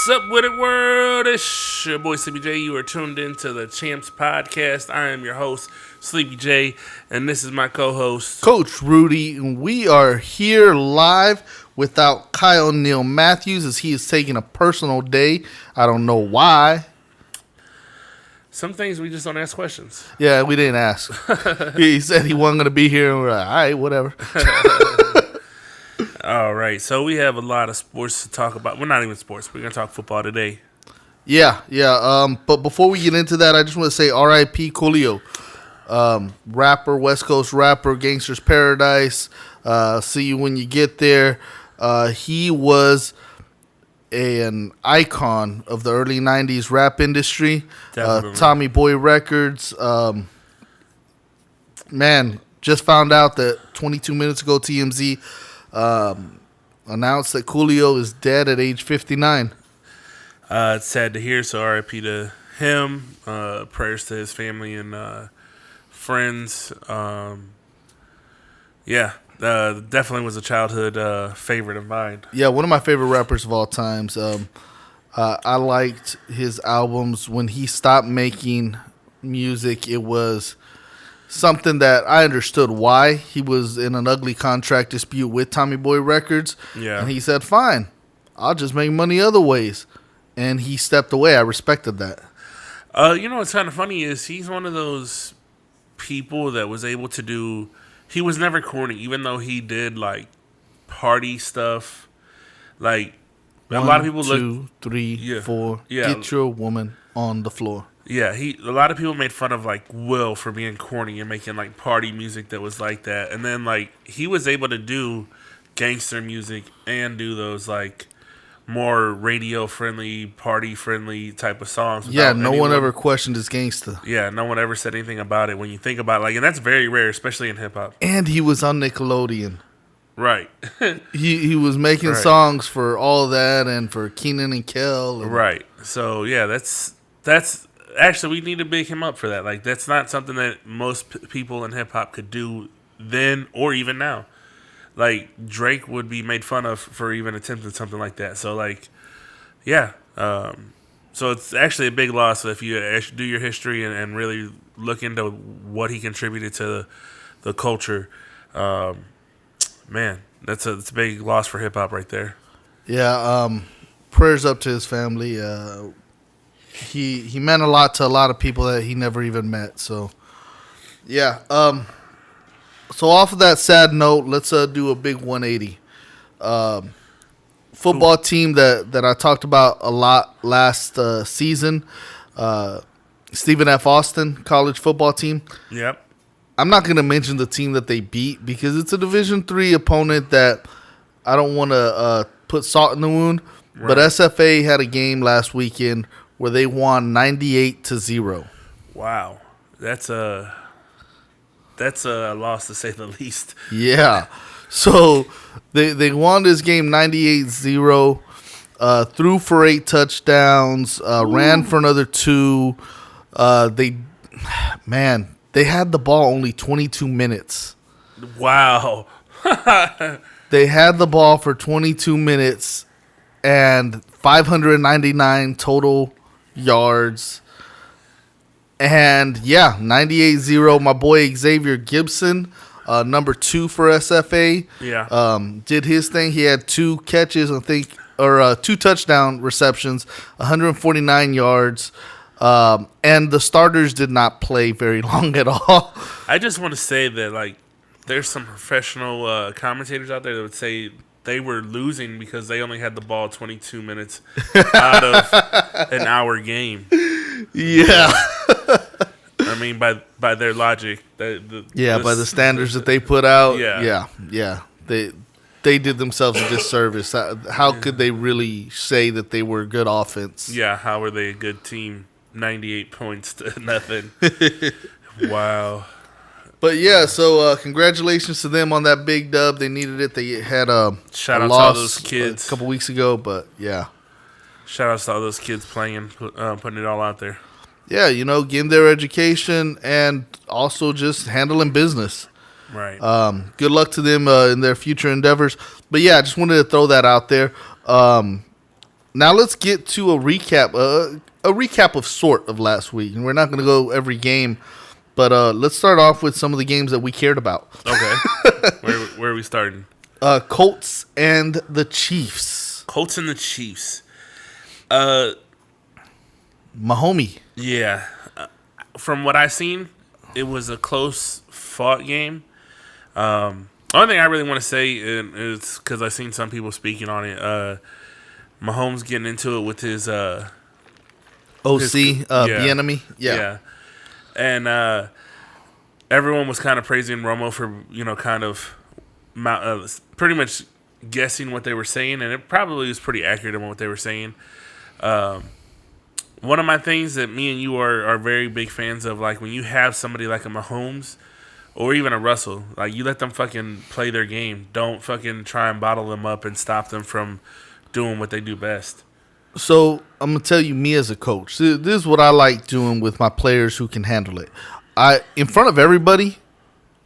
What's up with it, world? It's your boy Sleepy J. You are tuned into the Champs Podcast. I am your host, Sleepy J, and this is my co-host, Coach Rudy. And we are here live without Kyle Neal Matthews as he is taking a personal day. I don't know why. Some things we just don't ask questions. Yeah, we didn't ask. He said he wasn't going to be here, and we're like, all right, whatever. All right, so we have a lot of sports to talk about. Well, not even sports. We're going to talk football today. Yeah. But before we get into that, I just want to say R.I.P. Coolio. Rapper, West Coast rapper, Gangster's Paradise. See you when you get there. He was an icon of the early 90s rap industry. Tommy Boy Records. Man, just found out that 22 minutes ago TMZ announced that Coolio is dead at age 59. It's sad to hear, so RIP to him. Prayers to his family and friends. Definitely was a childhood favorite of mine. Yeah, one of my favorite rappers of all times. I liked his albums. When he stopped making music, it was something that I understood why. He was in an ugly contract dispute with Tommy Boy Records. Yeah. And he said, fine, I'll just make money other ways. And he stepped away. I respected that. What's kind of funny is he's one of those people that was able to do... He was never corny, even though he did, like, party stuff. Like, a lot of people look... 1, 2, 3, 4. Yeah. Get your woman on the floor. Yeah, a lot of people made fun of, like, Will for being corny and making, like, party music that was like that. And then, like, he was able to do gangster music and do those, like, more radio-friendly, party-friendly type of songs. Yeah, no one ever questioned his gangster. Yeah, no one ever said anything about it when you think about it. Like, and that's very rare, especially in hip-hop. And he was on Nickelodeon. Right. he was making songs for all that and for Kenan and Kel. Right. So, yeah, that's actually, we need to big him up for that. Like, that's not something that most people in hip-hop could do then or even now. Like, Drake would be made fun of for even attempting something like that. So, like, yeah. So it's actually a big loss if you actually do your history and really look into what he contributed to the culture. Man, it's a big loss for hip-hop right there. Yeah, prayers up to his family. He meant a lot to a lot of people that he never even met. So, yeah. So off of that sad note, let's do a big 180. Football team that I talked about a lot last season. Stephen F. Austin college football team. Yep. I'm not going to mention the team that they beat because it's a Division III opponent that I don't want to put salt in the wound. Right. But SFA had a game last weekend where they won 98-0. Wow, that's a loss to say the least. Yeah, so they won this game 98-0. Threw for 8 touchdowns. Ran for another 2. They had the ball only 22 minutes. Wow. They had the ball for 22 minutes and 599 total yards. And, 98-0. My boy Xavier Gibson, number 2 for SFA, did his thing. He had 2 catches, I think, or 2 touchdown receptions, 149 yards. And the starters did not play very long at all. I just want to say that, like, there's some professional commentators out there that would say they were losing because they only had the ball 22 minutes out of an hour game. Yeah. I mean, by their logic. By the standards that they put out. Yeah. They did themselves a disservice. How could they really say that they were a good offense? Yeah, how were they a good team? 98 points to nothing. Wow. But yeah, so congratulations to them on that big dub. They needed it. They had a shout out loss to all those kids a couple weeks ago, but yeah. Shout out to all those kids playing, putting it all out there. Yeah, getting their education and also just handling business. Right. Good luck to them in their future endeavors. But yeah, I just wanted to throw that out there. now let's get to a recap. A recap of sort of last week, and we're not going to go every game, but let's start off with some of the games that we cared about. Okay. Where are we starting? Colts and the Chiefs. Colts and the Chiefs. Mahomie. Yeah. From what I've seen, it was a close fought game. Only thing I really want to say is because I've seen some people speaking on it. Mahomes getting into it with his OC, Bieniemy. Yeah. And everyone was kind of praising Romo for, kind of pretty much guessing what they were saying, and it probably was pretty accurate in what they were saying. One of my things that me and you are very big fans of, like when you have somebody like a Mahomes or even a Russell, like you let them fucking play their game. Don't fucking try and bottle them up and stop them from doing what they do best. So I'm gonna tell you, me as a coach, this is what I like doing with my players who can handle it. In front of everybody,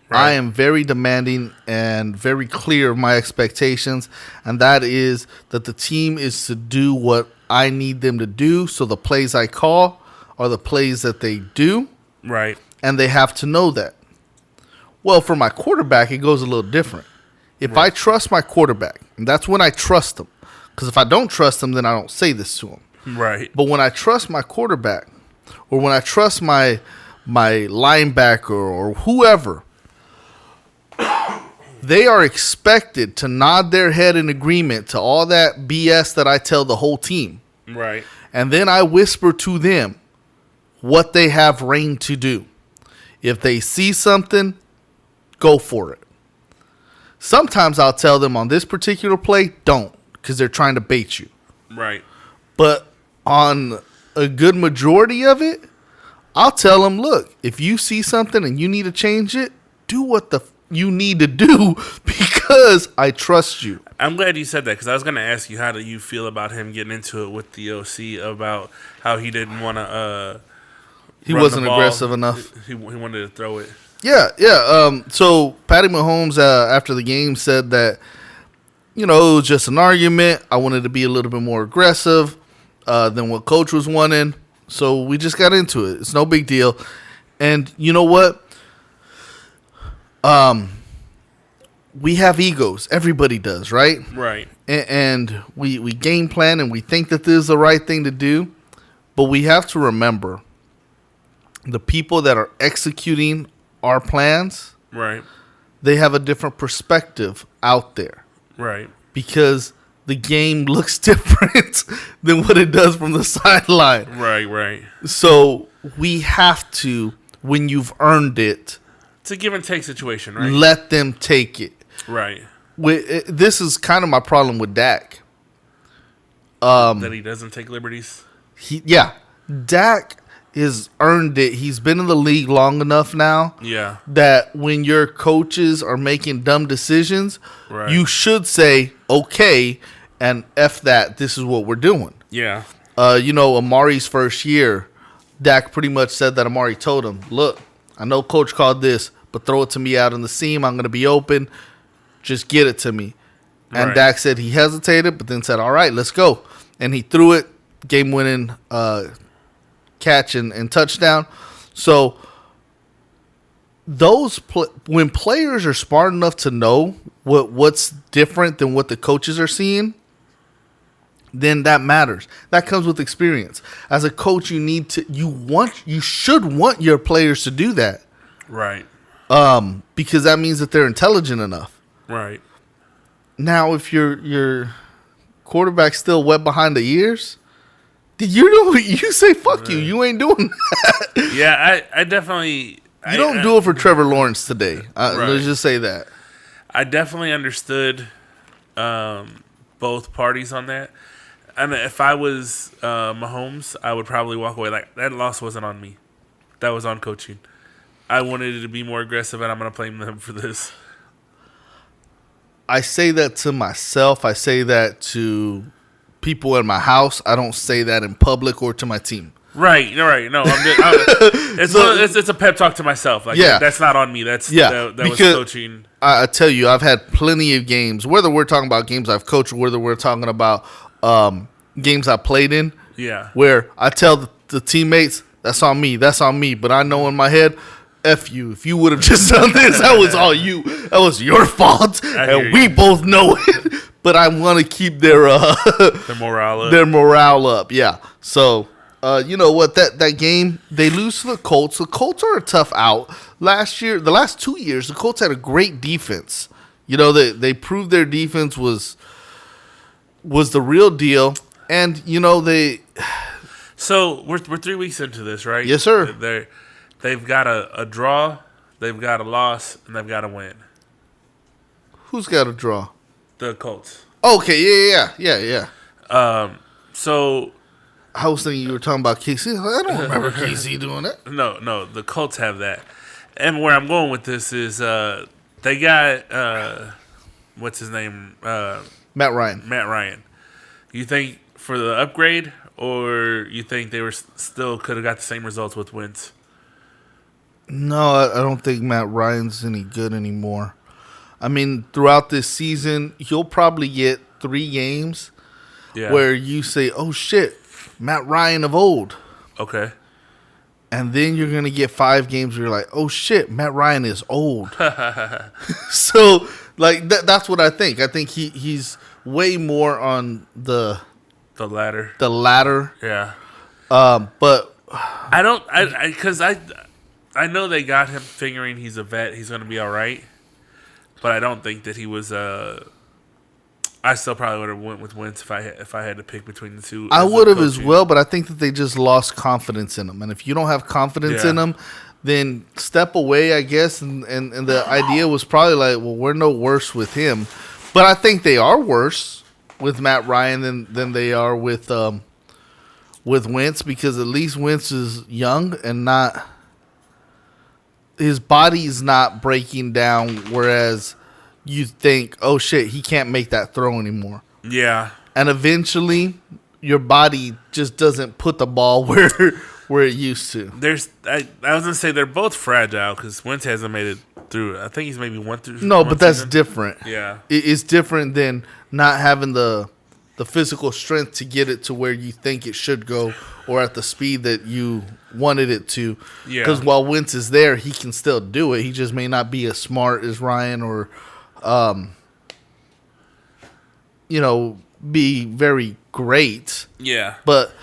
right. I am very demanding and very clear of my expectations, and that is that the team is to do what I need them to do. So the plays I call are the plays that they do, right? And they have to know that. Well, for my quarterback, it goes a little different. If I trust my quarterback, and that's when I trust him. Because if I don't trust him, then I don't say this to him. Right. But when I trust my quarterback, or when I trust my linebacker or whoever, they are expected to nod their head in agreement to all that BS that I tell the whole team. Right. And then I whisper to them what they have reign to do. If they see something, go for it. Sometimes I'll tell them on this particular play, don't. Because they're trying to bait you. Right. But on a good majority of it, I'll tell them, look, if you see something and you need to change it, do what you need to do because I trust you. I'm glad you said that because I was going to ask you, how do you feel about him getting into it with the OC about how he didn't want to he wasn't aggressive enough. He wanted to throw it. Yeah. So Patty Mahomes, after the game, said that, it was just an argument. I wanted to be a little bit more aggressive than what Coach was wanting. So we just got into it. It's no big deal. And you know what? We have egos. Everybody does, right? Right. And we game plan and we think that this is the right thing to do. But we have to remember the people that are executing our plans, right? They have a different perspective out there. Right. Because the game looks different than what it does from the sideline. Right. So we have to, when you've earned it, it's a give and take situation, right? Let them take it. Right. This is kind of my problem with Dak. That he doesn't take liberties? Dak has earned it. He's been in the league long enough now. Yeah. That when your coaches are making dumb decisions, right. You should say, okay, and F that, this is what we're doing. Yeah. Amari's first year, Dak pretty much said that Amari told him, look, I know coach called this, but throw it to me out on the seam. I'm going to be open. Just get it to me. And right. Dak said he hesitated, but then said, all right, let's go. And he threw it, game-winning catch and touchdown. So when players are smart enough to know what's different than what the coaches are seeing, then that matters. That comes with experience. As a coach, you should want your players to do that. Right. Because that means that they're intelligent enough. Right. Now, if your quarterback's still wet behind the ears, you say fuck you. You ain't doing that. Yeah, I definitely. You don't do it for Trevor Lawrence today. Right. Let's just say that. I definitely understood both parties on that. I mean, if I was Mahomes, I would probably walk away like that. Loss wasn't on me. That was on coaching. I wanted it to be more aggressive, and I'm going to blame them for this. I say that to myself. I say that to people in my house. I don't say that in public or to my team. Right. No, it's a pep talk to myself. Like, that's not on me. That was coaching. I tell you, I've had plenty of games, whether we're talking about games I've coached or whether we're talking about, games I played in. Yeah. Where I tell the teammates, that's on me, but I know in my head, F you. If you would have just done this, that was all you. That was your fault, and we both know it. But I want to keep their morale up. Their morale up, yeah. So, you know what? That game, they lose to the Colts. The Colts are a tough out. The last 2 years, the Colts had a great defense. You know, they proved their defense was the real deal, and you know they. So we're 3 weeks into this, right? Yes, sir. They've got a draw, they've got a loss, and they've got a win. Who's got a draw? The Colts. Okay, yeah. So I was thinking you were talking about KC. I don't remember KC doing that. No, the Colts have that. And where I'm going with this is they got what's his name? Matt Ryan. Matt Ryan. You think for the upgrade, or you think they were still could have got the same results with Wentz? No, I don't think Matt Ryan's any good anymore. I mean, throughout this season, he'll probably get 3 games where you say, oh, shit, Matt Ryan of old. Okay. And then you're going to get 5 games where you're like, oh, shit, Matt Ryan is old. So, like, that's what I think. I think he's way more on the latter. The latter. Yeah. But I don't, because I know they got him figuring he's a vet, he's going to be all right. But I don't think that he was. I still probably would have went with Wentz if I had to pick between the two. I would have as well, but I think that they just lost confidence in him. And if you don't have confidence in him, then step away, I guess. And the idea was probably like, well, we're no worse with him. But I think they are worse with Matt Ryan than they are with Wentz, because at least Wentz is young and not. His body's not breaking down, whereas you think, oh, shit, he can't make that throw anymore. Yeah. And eventually, your body just doesn't put the ball where it used to. I was going to say they're both fragile because Wentz hasn't made it through. I think he's maybe went through. No, but that's different. Yeah. It's different than not having the physical strength to get it to where you think it should go or at the speed that you wanted it to. Yeah. Because while Wentz is there, he can still do it. He just may not be as smart as Ryan or, be very great. Yeah. But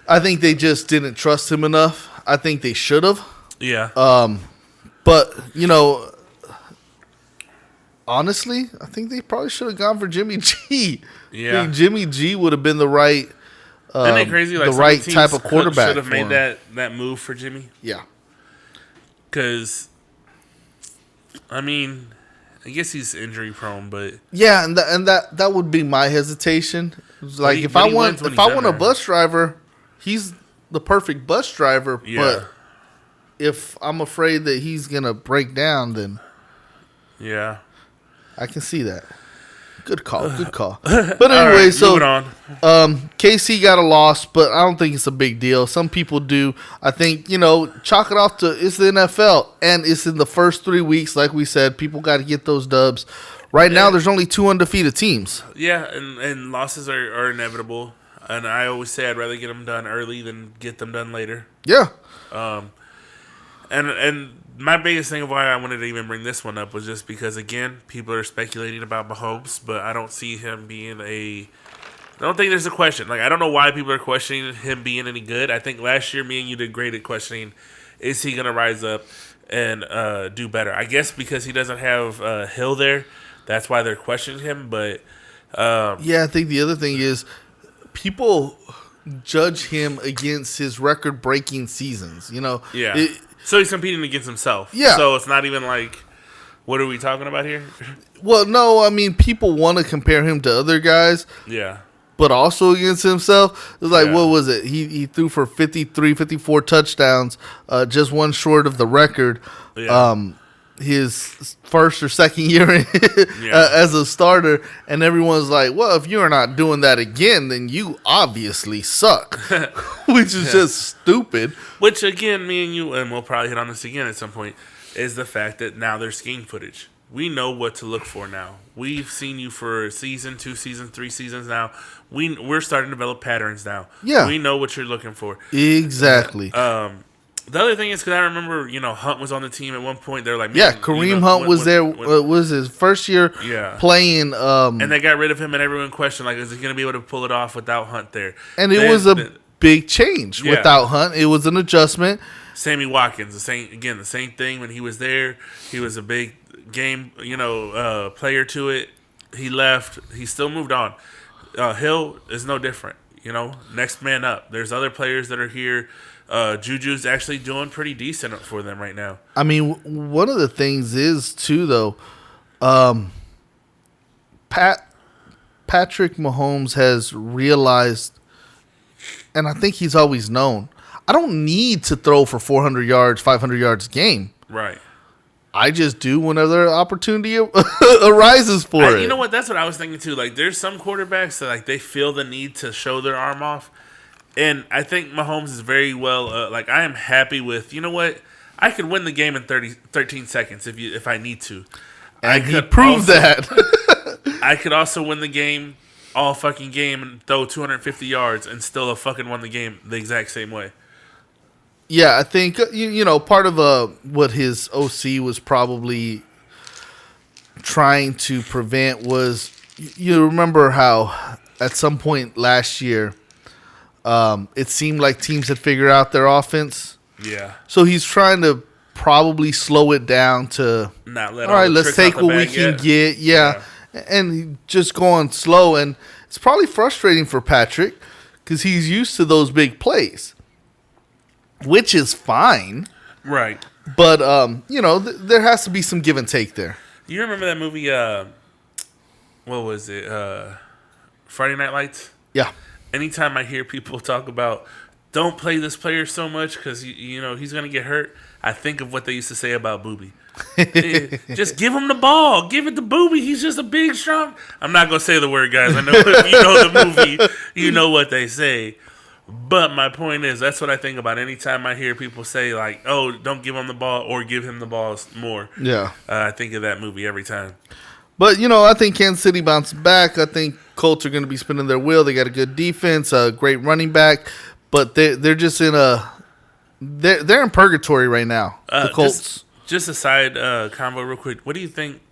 I think they just didn't trust him enough. I think they should have. Yeah. But, honestly, I think they probably should have gone for Jimmy G. Yeah. I think Jimmy G would have been the right, Isn't it crazy? Like the right type of quarterback. Should have made that move for Jimmy. Yeah. Because, I mean, I guess he's injury prone, but yeah, and that would be my hesitation. Like if I want a bus driver, he's the perfect bus driver. Yeah. But if I'm afraid that he's gonna break down, then yeah. I can see that. Good call. But anyway, right, so KC got a loss, but I don't think it's a big deal. Some people do. I think, chalk it off to it's the NFL, and it's in the first 3 weeks. Like we said, people got to get those dubs. Right now, there's only 2 undefeated teams. Yeah, and losses are inevitable. And I always say I'd rather get them done early than get them done later. Yeah. And my biggest thing of why I wanted to even bring this one up was just because, again, people are speculating about Mahomes, but I don't see him being I don't think there's a question. Like, I don't know why people are questioning him being any good. I think last year me and you did great at questioning, is he going to rise up and do better? I guess because he doesn't have Hill there, that's why they're questioning him. But yeah, I think the other thing is people judge him against his record-breaking seasons. Yeah. So he's competing against himself. Yeah. So it's not even like, what are we talking about here? Well, no, I mean, people want to compare him to other guys. Yeah. But also against himself. It's like, what was it? He threw for 53, 54 touchdowns, just one short of the record. Yeah. His first or second year as a starter, and everyone's like, well, if you're not doing that again, then you obviously suck, which is just stupid. Which, again, me and you, and we'll probably hit on this again at some point, is the fact that now there's game footage. We know what to look for now. We've seen you for a season, 2 seasons, 3 seasons now. We're starting to develop patterns now. Yeah. We know what you're looking for. Exactly. The other thing is because I remember, Hunt was on the team at one point. They're like, Kareem Hunt was there. Was his first year playing. And they got rid of him, and everyone questioned, like, is he going to be able to pull it off without Hunt there? And it was a big change without Hunt. It was an adjustment. Sammy Watkins, the same thing when he was there. He was a big game, player to it. He left. He still moved on. Hill is no different. Next man up. There's other players that are here. Juju's actually doing pretty decent for them right now. I mean, one of the things is too, though, Patrick Mahomes has realized, and I think he's always known, I don't need to throw for 400 yards, 500 yards a game. Right. I just do whenever opportunity arises for it. You know what? That's what I was thinking too. Like, there's some quarterbacks that they feel the need to show their arm off. And I think Mahomes is very well. I am happy with. You know what? I could win the game in 13 seconds if I need to. And he proved that. I could also win the game all fucking game and throw 250 yards and still have fucking won the game the exact same way. Yeah, I think part of what his OC was probably trying to prevent was, you remember how at some point last year. It seemed like teams had figured out their offense. Yeah. So he's trying to probably slow it down to not let all right, let's take what we can get. Yeah. And just going slow. And it's probably frustrating for Patrick because he's used to those big plays, which is fine. Right. But, there has to be some give and take there. You remember that movie, what was it? Friday Night Lights? Yeah. Anytime I hear people talk about don't play this player so much because he's going to get hurt, I think of what they used to say about Booby. Just give him the ball. Give it to Booby. He's just a big, strong. I'm not going to say the word, guys. I know if you know the movie, you know what they say. But my point is, that's what I think about anytime I hear people say, like, oh, don't give him the ball or give him the balls more. Yeah. I think of that movie every time. But, I think Kansas City bounced back. I think Colts are going to be spinning their wheel. They got a good defense, a great running back. But they're just in they're in purgatory right now, the Colts. Just a side convo real quick. What do you think?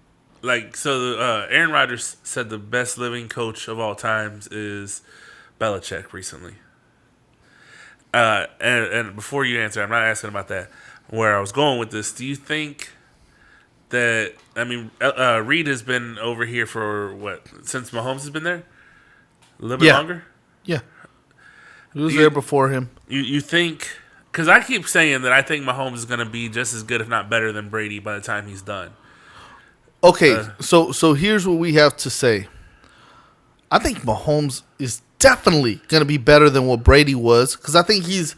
Aaron Rodgers said the best living coach of all times is Belichick recently. And before you answer, I'm not asking about that. Where I was going with this, do you think that, Reed has been over here for what, since Mahomes has been there? A little bit longer? Yeah. He was there before him. You think, because I keep saying that I think Mahomes is going to be just as good, if not better, than Brady by the time he's done. Okay, so here's what we have to say. I think Mahomes is definitely going to be better than what Brady was, because I think he's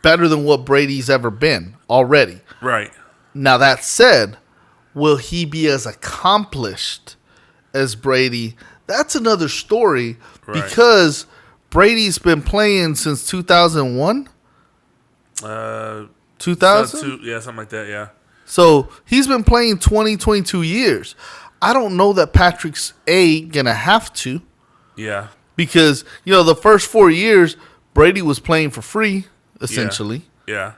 better than what Brady's ever been already. Right. Now, that said, will he be as accomplished as Brady? That's another story, because Brady's been playing since 2001? 2000? Yeah, something like that, yeah. So he's been playing 22 years. I don't know that Patrick's going to have to. Yeah. Because, the first 4 years, Brady was playing for free, essentially. Yeah.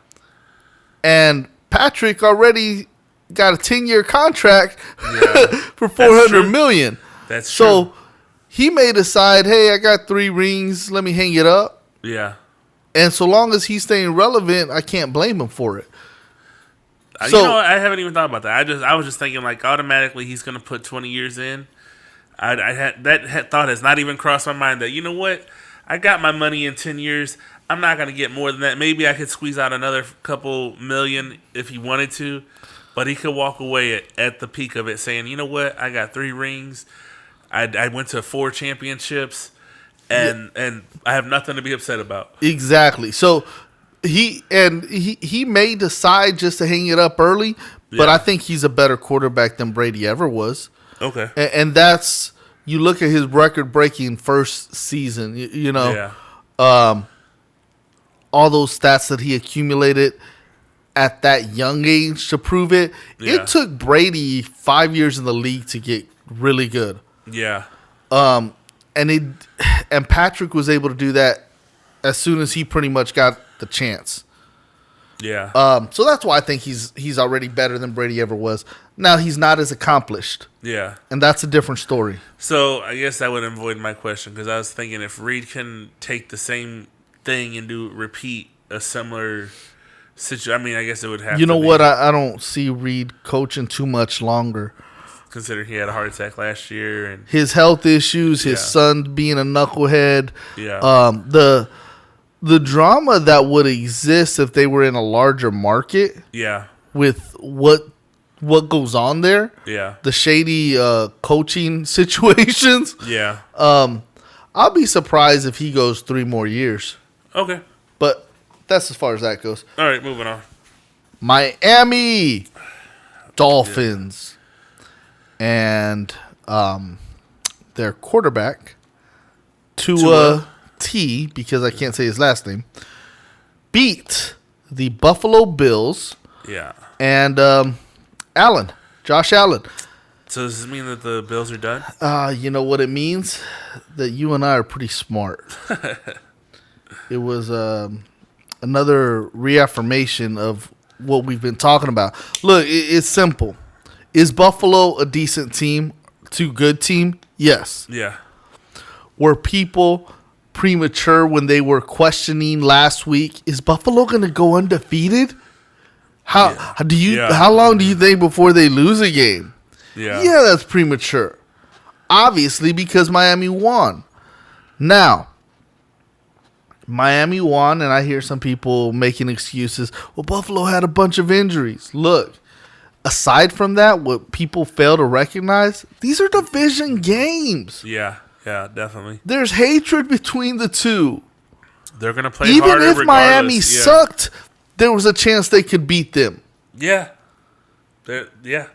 And Patrick already got a 10-year contract for $400 million. That's true. So he may decide, hey, I got 3 rings, let me hang it up. Yeah. And so long as he's staying relevant, I can't blame him for it. I haven't even thought about that. I was just thinking, automatically he's going to put 20 years in. That thought has not even crossed my mind that, you know what? I got my money in 10 years. I'm not going to get more than that. Maybe I could squeeze out another couple million if he wanted to. But he could walk away at the peak of it saying, you know what? I got 3 rings. I went to 4 championships. And I have nothing to be upset about. Exactly. So he may decide just to hang it up early, but I think he's a better quarterback than Brady ever was. Okay. And that's, you look at his record-breaking first season, all those stats that he accumulated, at that young age to prove it. Yeah. It took Brady 5 years in the league to get really good. Yeah. And Patrick was able to do that as soon as he pretty much got the chance. Yeah. So that's why I think he's already better than Brady ever was. Now he's not as accomplished. Yeah. And that's a different story. So I guess that would avoid my question because I was thinking if Reed can take the same thing and repeat a similar situation, I mean, I guess it would have. You know what? I don't see Reed coaching too much longer. Considering he had a heart attack last year and his health issues, his son being a knucklehead. Yeah. The drama that would exist if they were in a larger market. Yeah. With what goes on there. Yeah. The shady coaching situations. Yeah. I'll be surprised if he goes 3 more years. Okay. But that's as far as that goes. All right, moving on. Miami Dolphins. And their quarterback, Tua T, because I can't say his last name, beat the Buffalo Bills. Yeah. And Josh Allen. So does this mean that the Bills are done? You know what it means? That you and I are pretty smart. It was another reaffirmation of what we've been talking about. Look, it's simple. Is Buffalo a decent team? Too good team? Yes. Yeah. Were people premature when they were questioning last week? Is Buffalo going to go undefeated? How long do you think before they lose a game? Yeah. Yeah, that's premature. Obviously, because Miami won. Now, Miami won, and I hear some people making excuses. Well, Buffalo had a bunch of injuries. Look. Aside from that, what people fail to recognize, these are division games. Yeah, definitely. There's hatred between the two. They're going to play even harder if regardless. Miami sucked, there was a chance they could beat them. Yeah. Yeah.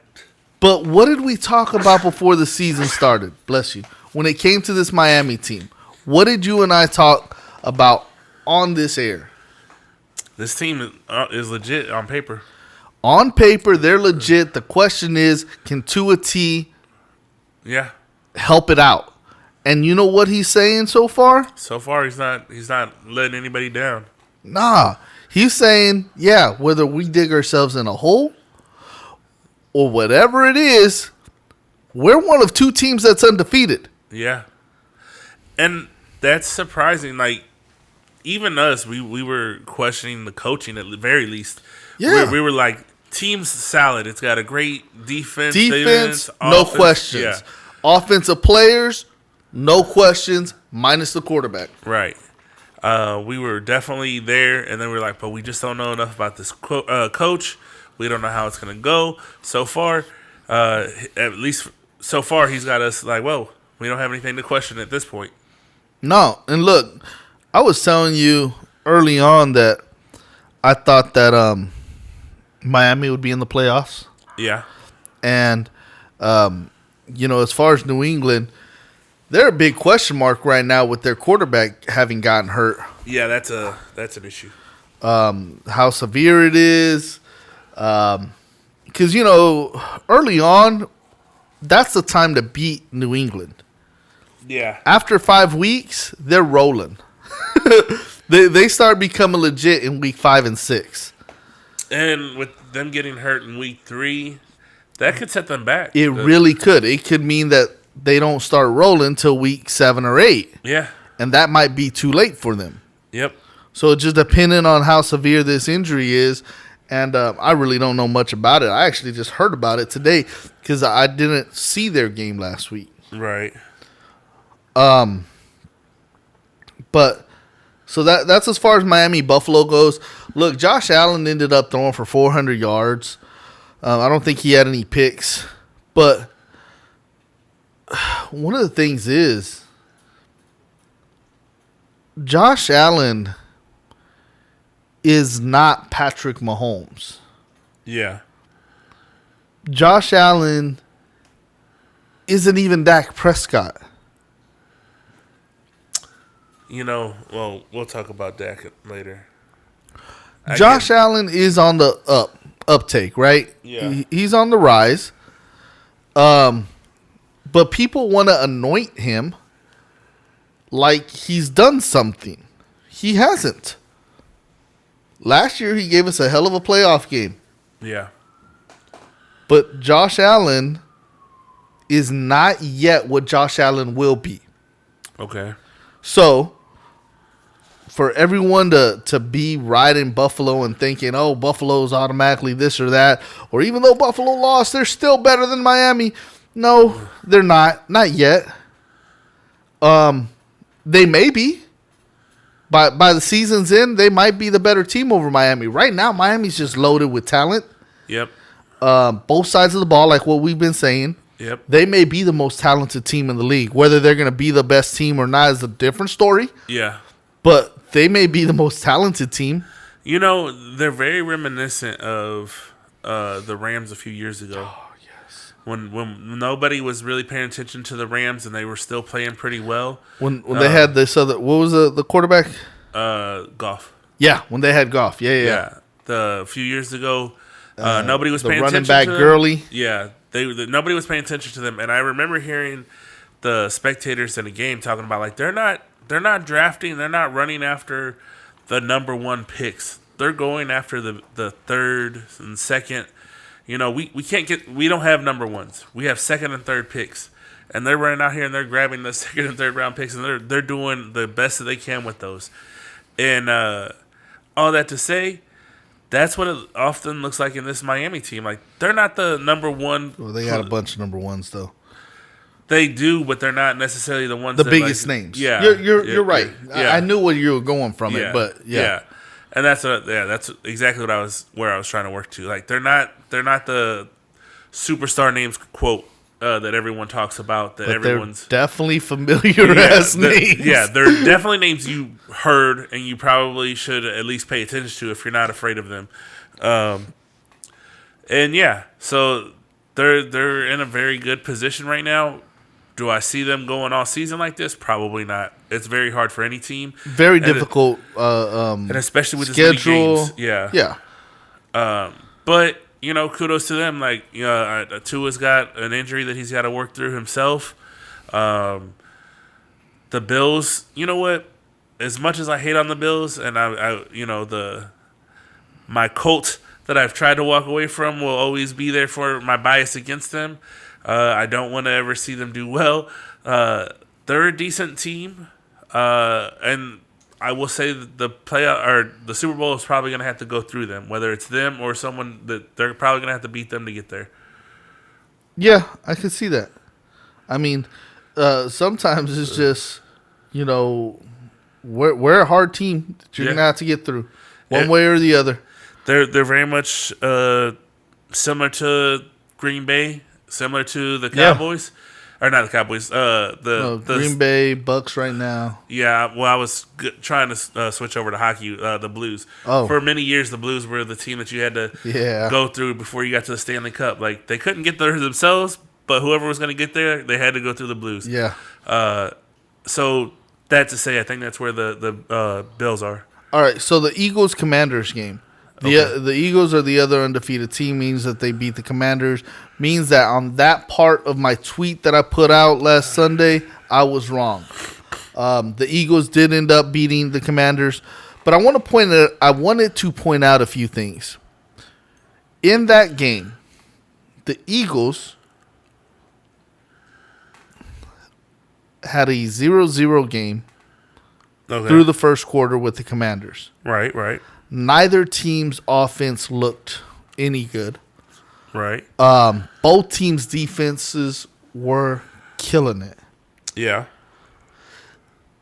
But what did we talk about before the season started? Bless you. When it came to this Miami team, what did you and I talk about on this air? This team is legit on paper. On paper, they're legit. The question is, can Tua T help it out? And you know what he's saying so far? So far, he's not letting anybody down. Nah. He's saying, whether we dig ourselves in a hole or whatever it is, we're one of 2 teams that's undefeated. Yeah. And that's surprising. Like, even us, we were questioning the coaching at the very least. Yeah. We were like, team's solid. It's got a great defense. No questions. Yeah. Offensive players, no questions, minus the quarterback. Right. We were definitely there, and then we were like, but we just don't know enough about this coach. We don't know how it's going to go. So far, at least so far, he's got us like, whoa, we don't have anything to question at this point. No. And look, I was telling you early on that I thought that Miami would be in the playoffs. Yeah. And, as far as New England, they're a big question mark right now with their quarterback having gotten hurt. Yeah, that's an issue. How severe it is. Because, early on, that's the time to beat New England. Yeah. After 5 weeks, they're rolling. They start becoming legit in week 5 and 6. And with them getting hurt in week 3, that could set them back. It really could. It could mean that they don't start rolling till week 7 or 8. Yeah. And that might be too late for them. Yep. So just depending on how severe this injury is, and I really don't know much about it. I actually just heard about it today because I didn't see their game last week. Right. But so that's as far as Miami Buffalo goes. Look, Josh Allen ended up throwing for 400 yards. I don't think he had any picks, but one of the things is Josh Allen is not Patrick Mahomes. Yeah. Josh Allen isn't even Dak Prescott. Well, we'll talk about Dak later. Josh Allen is on the uptake, right? Yeah. He's on the rise. But people want to anoint him like he's done something. He hasn't. Last year, he gave us a hell of a playoff game. Yeah. But Josh Allen is not yet what Josh Allen will be. Okay. So, for everyone to be riding Buffalo and thinking, oh, Buffalo's automatically this or that, or even though Buffalo lost, they're still better than Miami. No, they're not. Not yet. They may be. By the season's end, they might be the better team over Miami. Right now, Miami's just loaded with talent. Yep. Both sides of the ball, like what we've been saying. Yep. They may be the most talented team in the league. Whether they're going to be the best team or not is a different story. Yeah. But they may be the most talented team. You know, they're very reminiscent of the Rams a few years ago. Oh, yes. When nobody was really paying attention to the Rams and they were still playing pretty well. When they had this other, what was the quarterback? Goff. Yeah, when they had Goff. Yeah. A few years ago, nobody was paying running attention back to them. Gurley. Yeah, nobody was paying attention to them, and I remember hearing the spectators in the game talking about like they're not drafting, they're not running after the number one picks. They're going after the third and second. You know, we don't have number ones. We have second and third picks. And they're running out here and they're grabbing the second and third round picks and they're doing the best that they can with those. And all that to say, that's what it often looks like in this Miami team. Like they're not the number one. Well, they got a bunch of number ones though. They do, but they're not necessarily the ones. The biggest names. Yeah, you're right. Yeah. I knew where you were going from it, but yeah. And that's exactly where I was trying to work to. Like they're not the superstar names quote that everyone talks about. That but everyone's definitly familiar as names. Yeah, they're definitely names you heard and you probably should at least pay attention to if you're not afraid of them. And yeah, so they're in a very good position right now. Do I see them going all season like this? Probably not. It's very hard for any team. Very difficult. And especially with schedule. This many games. Yeah. But, you know, kudos to them. Like, you know, Tua's got an injury that he's got to work through himself. The Bills, you know what? As much as I hate on the Bills, and I you know, my cult that I've tried to walk away from will always be there for my bias against them. I don't want to ever see them do well. They're a decent team, and I will say that the Super Bowl is probably going to have to go through them, whether it's them or someone that they're probably going to have to beat them to get there. Yeah, I can see that. I mean, sometimes it's just, you know, we're a hard team that you're going to have to get through one way or the other. They're very much similar to Green Bay. Similar to the Cowboys, or not the Cowboys. The Green Bay Bucks right now. Yeah, well, I was trying to switch over to hockey. The Blues. Oh. For many years, the Blues were the team that you had to go through before you got to the Stanley Cup. Like they couldn't get there themselves, but whoever was going to get there, they had to go through the Blues. Yeah. So that to say, I think that's where the Bills are. All right. So the Eagles-Commanders game. The Eagles are the other undefeated team, means that they beat the Commanders, means that on that part of my tweet that I put out last Sunday, I was wrong. The Eagles did end up beating the Commanders, but I wanted to point out a few things. In that game, the Eagles had a 0-0 game through the first quarter with the Commanders. Right. Neither team's offense looked any good. Right. Both teams' defenses were killing it. Yeah.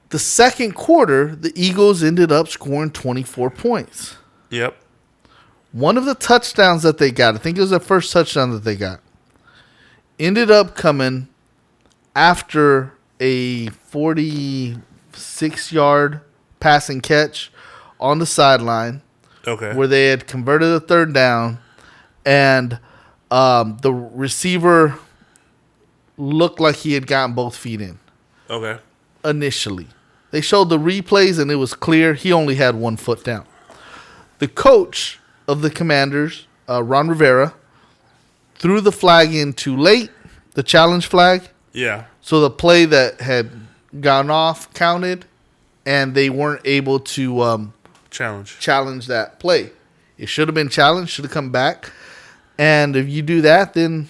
The second quarter, the Eagles ended up scoring 24 points. Yep. One of the touchdowns that they got, I think it was the first touchdown that they got, ended up coming after a 46-yard passing catch on the sideline, where they had converted a third down, and the receiver looked like he had gotten both feet in. Okay. Initially, they showed the replays, and it was clear he only had 1 foot down. The coach of the Commanders, Ron Rivera, threw the flag in too late, the challenge flag. Yeah. So the play that had gone off counted, and they weren't able to challenge that play. It should have been challenged, should have come back. And if you do that, then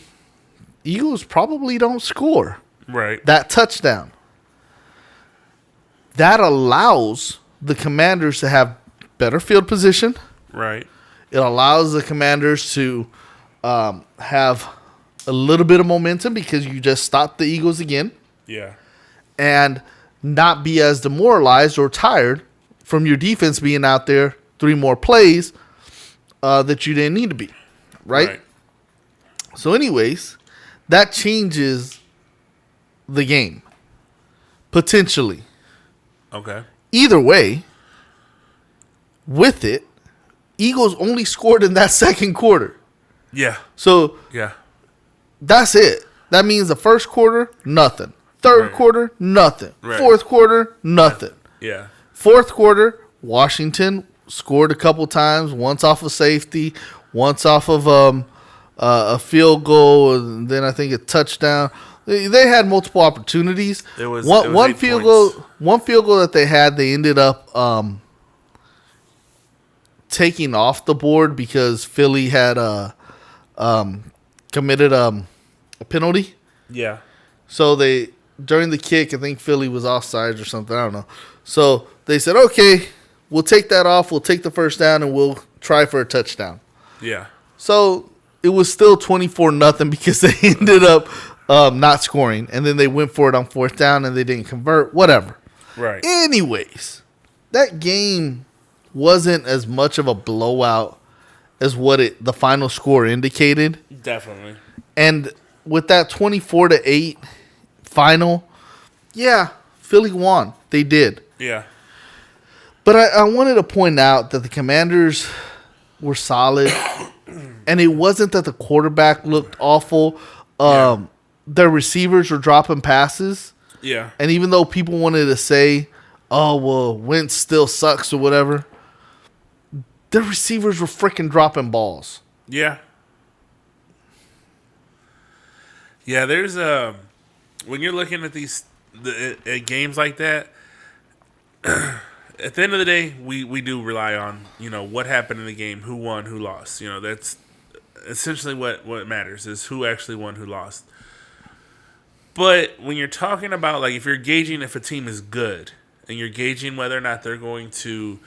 Eagles probably don't score. Right. That touchdown. That allows the Commanders to have better field position. Right. It allows the Commanders to have a little bit of momentum because you just stopped the Eagles again. Yeah. And not be as demoralized or tired from your defense being out there 3 more plays that you didn't need to be. Right? So anyways, that changes the game. Potentially. Okay. Either way, with it, Eagles only scored in that second quarter. Yeah. So that's it. That means the first quarter, nothing. Third quarter, nothing. Fourth quarter, nothing. Yeah. Fourth quarter, Washington scored a couple times, once off of safety, once off of a field goal, and then I think a touchdown. They had multiple opportunities. It was one field goal. One field goal that they had, they ended up taking off the board because Philly had committed a penalty. Yeah. So they during the kick, I think Philly was offsides or something. I don't know. So they said, okay, we'll take that off. We'll take the first down and we'll try for a touchdown. Yeah. So it was still 24-0 because they ended up not scoring. And then they went for it on fourth down and they didn't convert. Whatever. Right. Anyways, that game wasn't as much of a blowout as what the final score indicated. Definitely. And with that 24-8 final, yeah, Philly won. They did. Yeah. But I wanted to point out that the Commanders were solid, and it wasn't that the quarterback looked awful. Their receivers were dropping passes. Yeah. And even though people wanted to say, oh, well, Wentz still sucks or whatever, their receivers were freaking dropping balls. Yeah. Yeah, there's when you're looking at at games like that, at the end of the day, we do rely on, what happened in the game, who won, who lost. That's essentially what matters is who actually won, who lost. But when you're talking about, like, if you're gauging if a team is good and you're gauging whether or not they're going to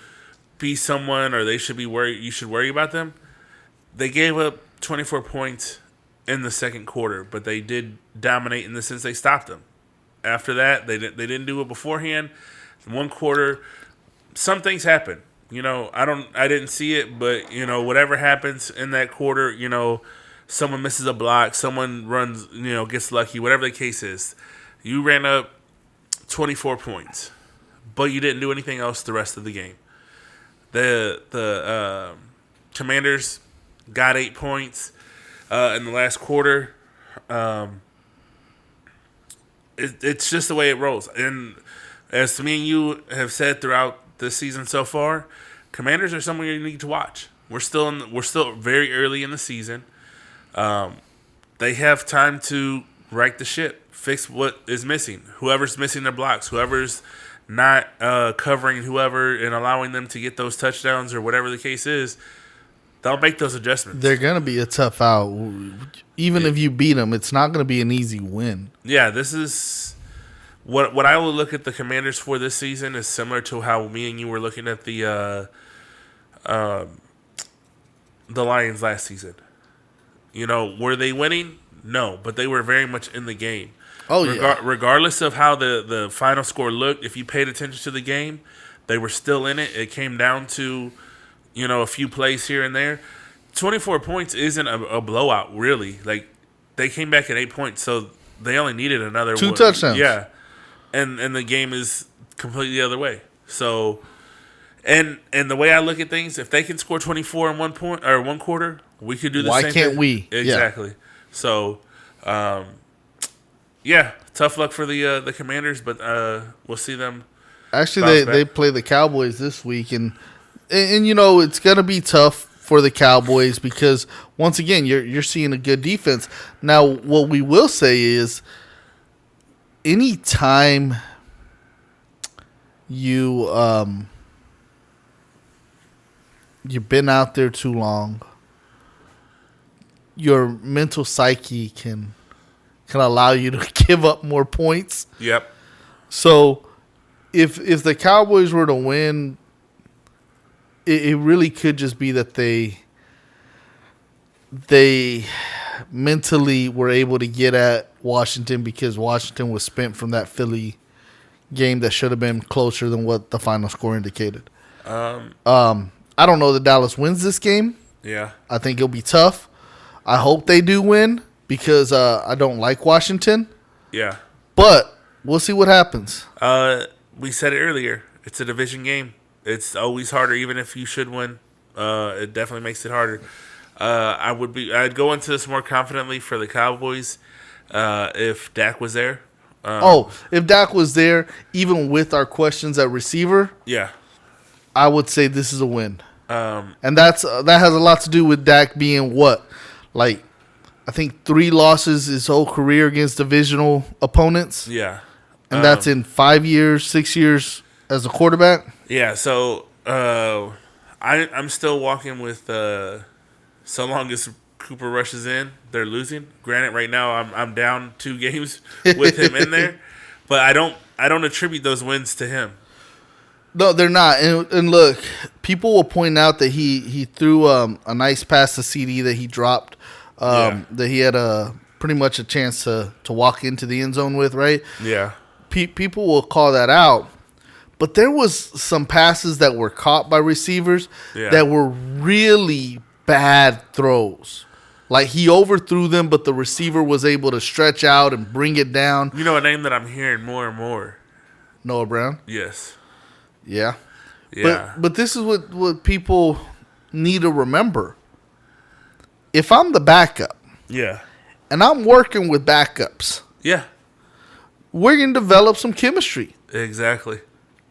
be someone or they should be worried, you should worry about them. They gave up 24 points in the second quarter, but they did dominate in the sense they stopped them. After that, they didn't do it beforehand. In one quarter, some things happen. I didn't see it, but whatever happens in that quarter, someone misses a block, someone runs, gets lucky, whatever the case is. You ran up 24 points, but you didn't do anything else the rest of the game. The Commanders got 8 points in the last quarter. It's just the way it rolls. And as me and you have said throughout this season so far, Commanders are someone you need to watch. We're still very early in the season. They have time to right the ship, fix what is missing. Whoever's missing their blocks, whoever's not covering whoever and allowing them to get those touchdowns or whatever the case is, they'll make those adjustments. They're going to be a tough out. Even if you beat them, it's not going to be an easy win. Yeah, this is what I will look at the Commanders for this season is similar to how me and you were looking at the Lions last season. Were they winning? No, but they were very much in the game. Oh, yeah. Regardless of how the final score looked, if you paid attention to the game, they were still in it. It came down to, a few plays here and there. 24 points isn't a blowout, really. Like, they came back at 8 points, so they only needed another 2 touchdowns. Yeah. And the game is completely the other way. So, and the way I look at things, if they can score 24 in 1 point or 1 quarter, we could do the same thing. Why can't we? Exactly. Yeah. So, tough luck for the Commanders, but we'll see them. Actually, they play the Cowboys this week, and and you know it's gonna be tough for the Cowboys because once again you're seeing a good defense. Now, what we will say is, anytime you've been out there too long, your mental psyche can allow you to give up more points. Yep. So if the Cowboys were to win, it really could just be that they mentally were able to get at Washington because Washington was spent from that Philly game that should have been closer than what the final score indicated. I don't know that Dallas wins this game. Yeah. I think it'll be tough. I hope they do win because I don't like Washington. Yeah. But we'll see what happens. We said it earlier. It's a division game. It's always harder, even if you should win. It definitely makes it harder. I'd go into this more confidently for the Cowboys if Dak was there. If Dak was there, even with our questions at receiver, Yeah. I would say this is a win. And that has a lot to do with Dak being what? Like, I think 3 losses his whole career against divisional opponents. Yeah. And that's in 5 years, 6 years as a quarterback. Yeah, so I'm still walking with so long as Cooper rushes in, they're losing. Granted, right now I'm down 2 games with him in there, but I don't attribute those wins to him. No, they're not. And look, people will point out that he threw a nice pass to CD that he dropped, that he had pretty much a chance to walk into the end zone with, right? Yeah. People will call that out. But there was some passes that were caught by receivers that were really bad throws. Like, he overthrew them, but the receiver was able to stretch out and bring it down. You know a name that I'm hearing more and more? Noah Brown? Yes. Yeah. Yeah. But this is what people need to remember. If I'm the backup Yeah. and I'm working with backups, Yeah. we're going to develop some chemistry. Exactly.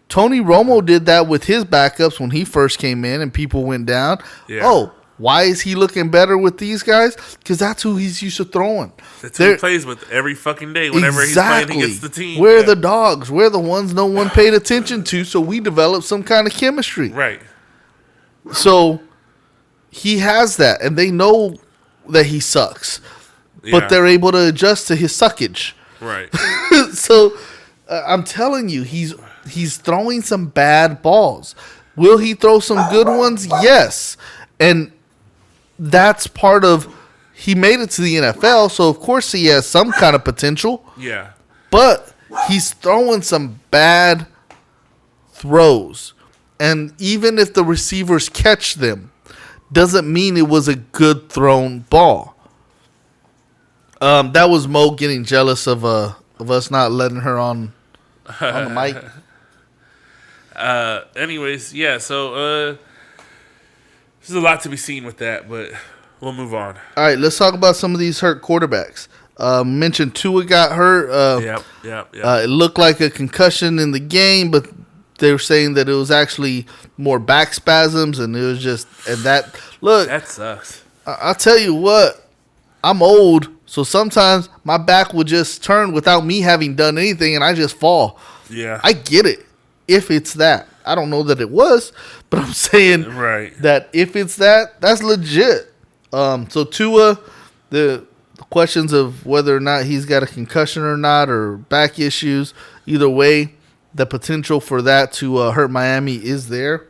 Tony Romo did that with his backups when he first came in and people went down. Yeah. Oh, why is he looking better with these guys? Because that's who he's used to throwing. That's who he plays with every fucking day whenever he's playing against the team. We're the dogs. We're the ones no one paid attention to, so we developed some kind of chemistry. Right. So he has that, and they know that he sucks. But they're able to adjust to his suckage. Right. So I'm telling you, he's throwing some bad balls. Will he throw some good ones? Yes. And that's part of, he made it to the NFL, so of course he has some kind of potential. Yeah. But he's throwing some bad throws. And even if the receivers catch them, doesn't mean it was a good thrown ball. That was Mo getting jealous of us not letting her on the mic. Anyways, yeah, so there's a lot to be seen with that, but we'll move on. All right, let's talk about some of these hurt quarterbacks. Mentioned Tua got hurt. Yep. It looked like a concussion in the game, but they were saying that it was actually more back spasms, and it was just, and that, look. That sucks. I'll tell you what, I'm old, so sometimes my back will just turn without me having done anything, and I just fall. Yeah. I get it, if it's that. I don't know that it was, but I'm saying that if it's that, that's legit. So Tua, the questions of whether or not he's got a concussion or not, or back issues, either way, the potential for that to hurt Miami is there.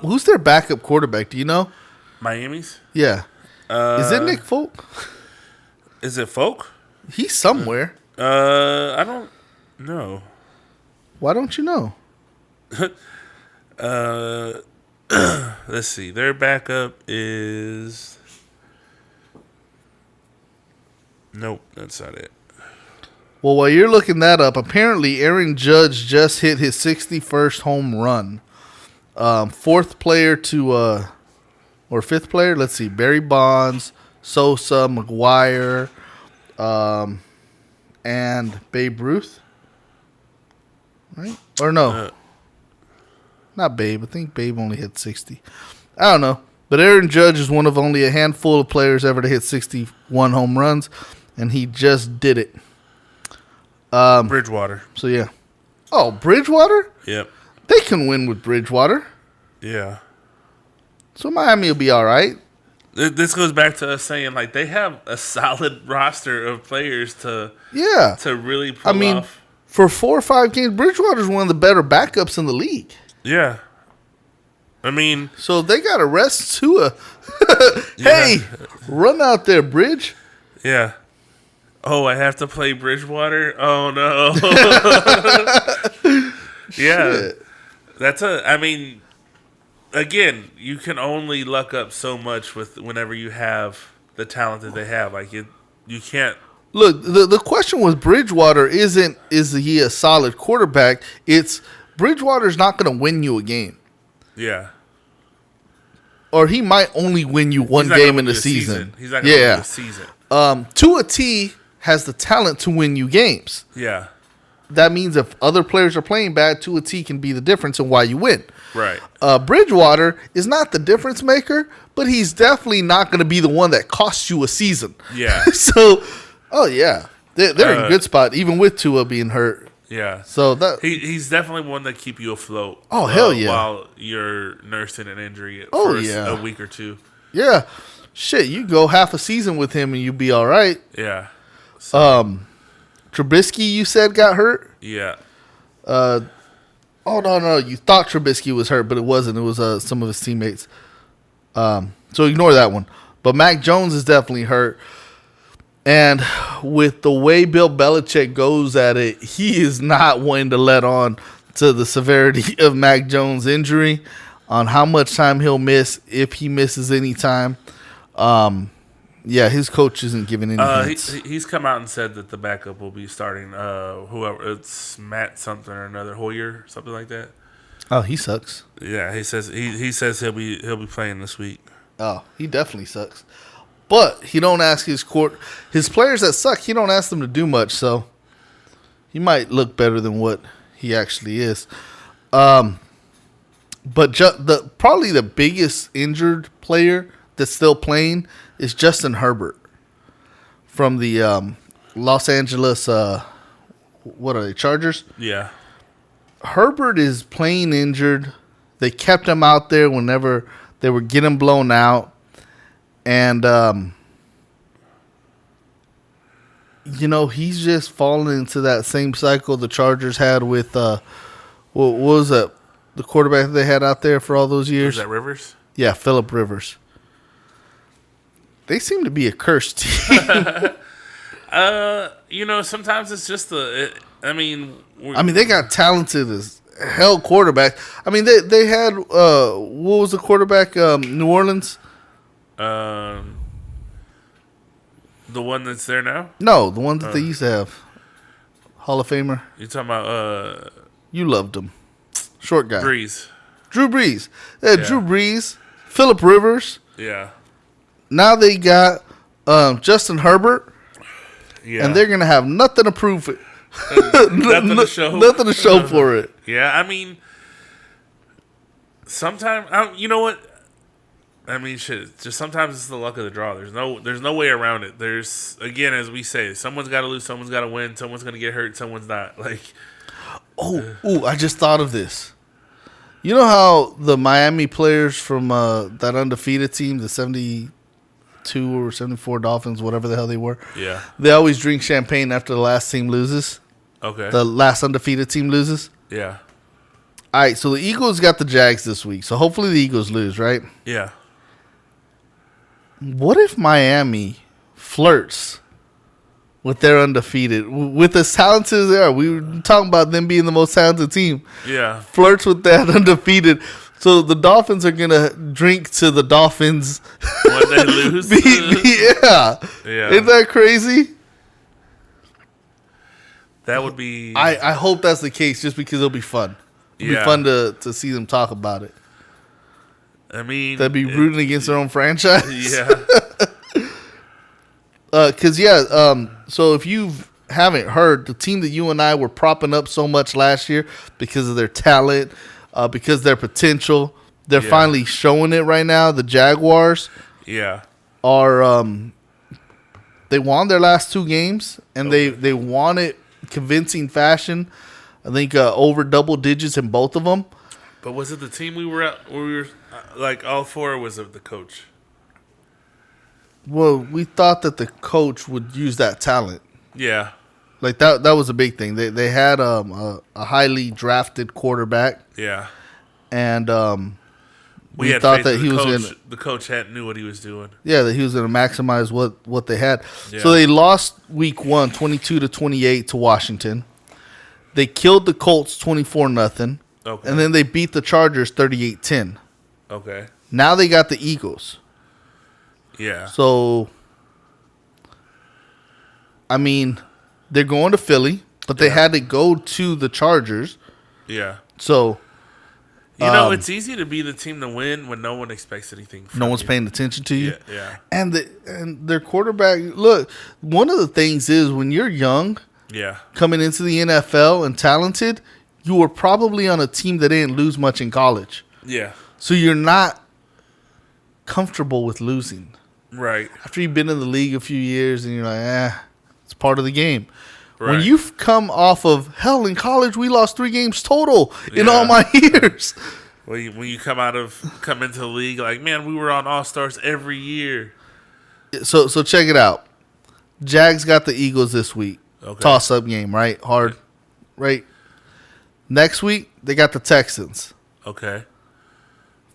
Who's their backup quarterback? Do you know? Miami's? Yeah. Is it Nick Folk? Is it Folk? He's somewhere. I don't know. Why don't you know? Let's see. Their backup is... Nope, that's not it. Well, while you're looking that up, apparently Aaron Judge just hit his 61st home run. Fourth player to... or fifth player? Let's see. Barry Bonds, Sosa, McGuire, and Babe Ruth. Right? Or no. Not Babe. I think Babe only hit 60. I don't know. But Aaron Judge is one of only a handful of players ever to hit 61 home runs, and he just did it. Bridgewater. So, yeah. Oh, Bridgewater? Yep. They can win with Bridgewater. Yeah. So Miami will be all right. This goes back to us saying, like, they have a solid roster of players to really pull off. For 4 or 5 games, Bridgewater's one of the better backups in the league. Yeah. I mean, so they got to rest Tua. Hey, run out there, Bridge. Yeah. Oh, I have to play Bridgewater? Oh, no. Yeah. Shit. I mean, again, you can only luck up so much with whenever you have the talent that they have. Like, you can't. Look, the question with Bridgewater isn't, is he a solid quarterback? It's Bridgewater's not going to win you a game. Yeah. Or he might only win you one game in the season. He's not going to win the season. Tua T has the talent to win you games. Yeah. That means if other players are playing bad, Tua T can be the difference in why you win. Right. Bridgewater is not the difference maker, but he's definitely not going to be the one that costs you a season. Yeah. So, they're in a good spot, even with Tua being hurt. Yeah. So that he's definitely one that keep you afloat. Oh, hell yeah. While you're nursing an injury for a week or two. Yeah. Shit, you go half a season with him and you'll be all right. Yeah. So. Trubisky, you said, got hurt? Yeah. No. You thought Trubisky was hurt, but it wasn't. It was some of his teammates. So ignore that one. But Mac Jones is definitely hurt. And with the way Bill Belichick goes at it, he is not wanting to let on to the severity of Mac Jones' injury, on how much time he'll miss, if he misses any time. His coach isn't giving any hints. He's come out and said that the backup will be starting whoever. It's Matt something or another, Hoyer, something like that. Oh, he sucks. Yeah, he says he'll be playing this week. Oh, he definitely sucks. But he don't ask his players that suck. He don't ask them to do much, so he might look better than what he actually is. But probably the biggest injured player that's still playing is Justin Herbert from the Los Angeles. What are they? Chargers. Yeah. Herbert is playing injured. They kept him out there whenever they were getting blown out. And, he's just fallen into that same cycle the Chargers had with, what was that? The quarterback they had out there for all those years? Was that Rivers? Yeah, Phillip Rivers. They seem to be a cursed team. Sometimes it's just they got talented as hell quarterback. I mean, they had, what was the quarterback, New Orleans? The one that's there now? No, the one that they used to have. Hall of Famer. You talking about you loved him. Short guy. Drew Brees. Yeah. Drew Brees. Phillip Rivers. Yeah. Now they got Justin Herbert. Yeah. And they're gonna have nothing to prove it. Nothing to show. Nothing to show for it. Yeah, I mean, sometimes you know what? I mean, shit. Just sometimes it's the luck of the draw. There's no way around it. There's, again, as we say, someone's got to lose, someone's got to win, someone's going to get hurt, someone's not. Like, I just thought of this. You know how the Miami players from that undefeated team, the 72 or 74 Dolphins, whatever the hell they were, yeah, they always drink champagne after the last team loses. Okay. The last undefeated team loses. Yeah. All right, so the Eagles got the Jags this week, so hopefully the Eagles lose, right? Yeah. What if Miami flirts with their undefeated, with as talented as they are? We were talking about them being the most talented team. Yeah. Flirts with that undefeated. So the Dolphins are going to drink to the Dolphins. When they lose? Yeah. Isn't that crazy? That would be... I hope that's the case just because it'll be fun. It'll be fun to see them talk about it. I mean... That'd be rooting against their own franchise. Yeah. So if you haven't heard, the team that you and I were propping up so much last year because of their talent, because their potential. They're Yeah. finally showing it right now. The Jaguars Yeah. are they won their last 2 games, and Okay. they won it convincing fashion. I think over double digits in both of them. But was it the team we were at? Where we were like all 4? Or was it the coach? Well, we thought that the coach would use that talent. Yeah. Like that was a big thing. They had a highly drafted quarterback, Yeah. and We we had thought faith that in he the was coach. going to. The coach knew what he was doing. Yeah, that he was going to maximize what they had. Yeah. So they lost week 1, 22-28 to Washington. They killed the Colts 24-0. Okay. And then they beat the Chargers 38-10. Okay. Now they got the Eagles. Yeah. So, I mean, they're going to Philly, but they had to go to the Chargers. Yeah. So, it's easy to be the team to win when no one expects anything from no one's you. paying attention to you. Yeah. And their quarterback, look, one of the things is when you're young, Yeah. coming into the NFL and talented, you were probably on a team that didn't lose much in college. Yeah. So you're not comfortable with losing. Right. After you've been in the league a few years and you're like, it's part of the game. Right. When you've come off of, hell, in college, we lost 3 games total in Yeah. all my years. When you come into the league, like, man, we were on All-Stars every year. So check it out. Jags got the Eagles this week. Okay. Toss-up game, right? Hard, right? Next week, they got the Texans. Okay.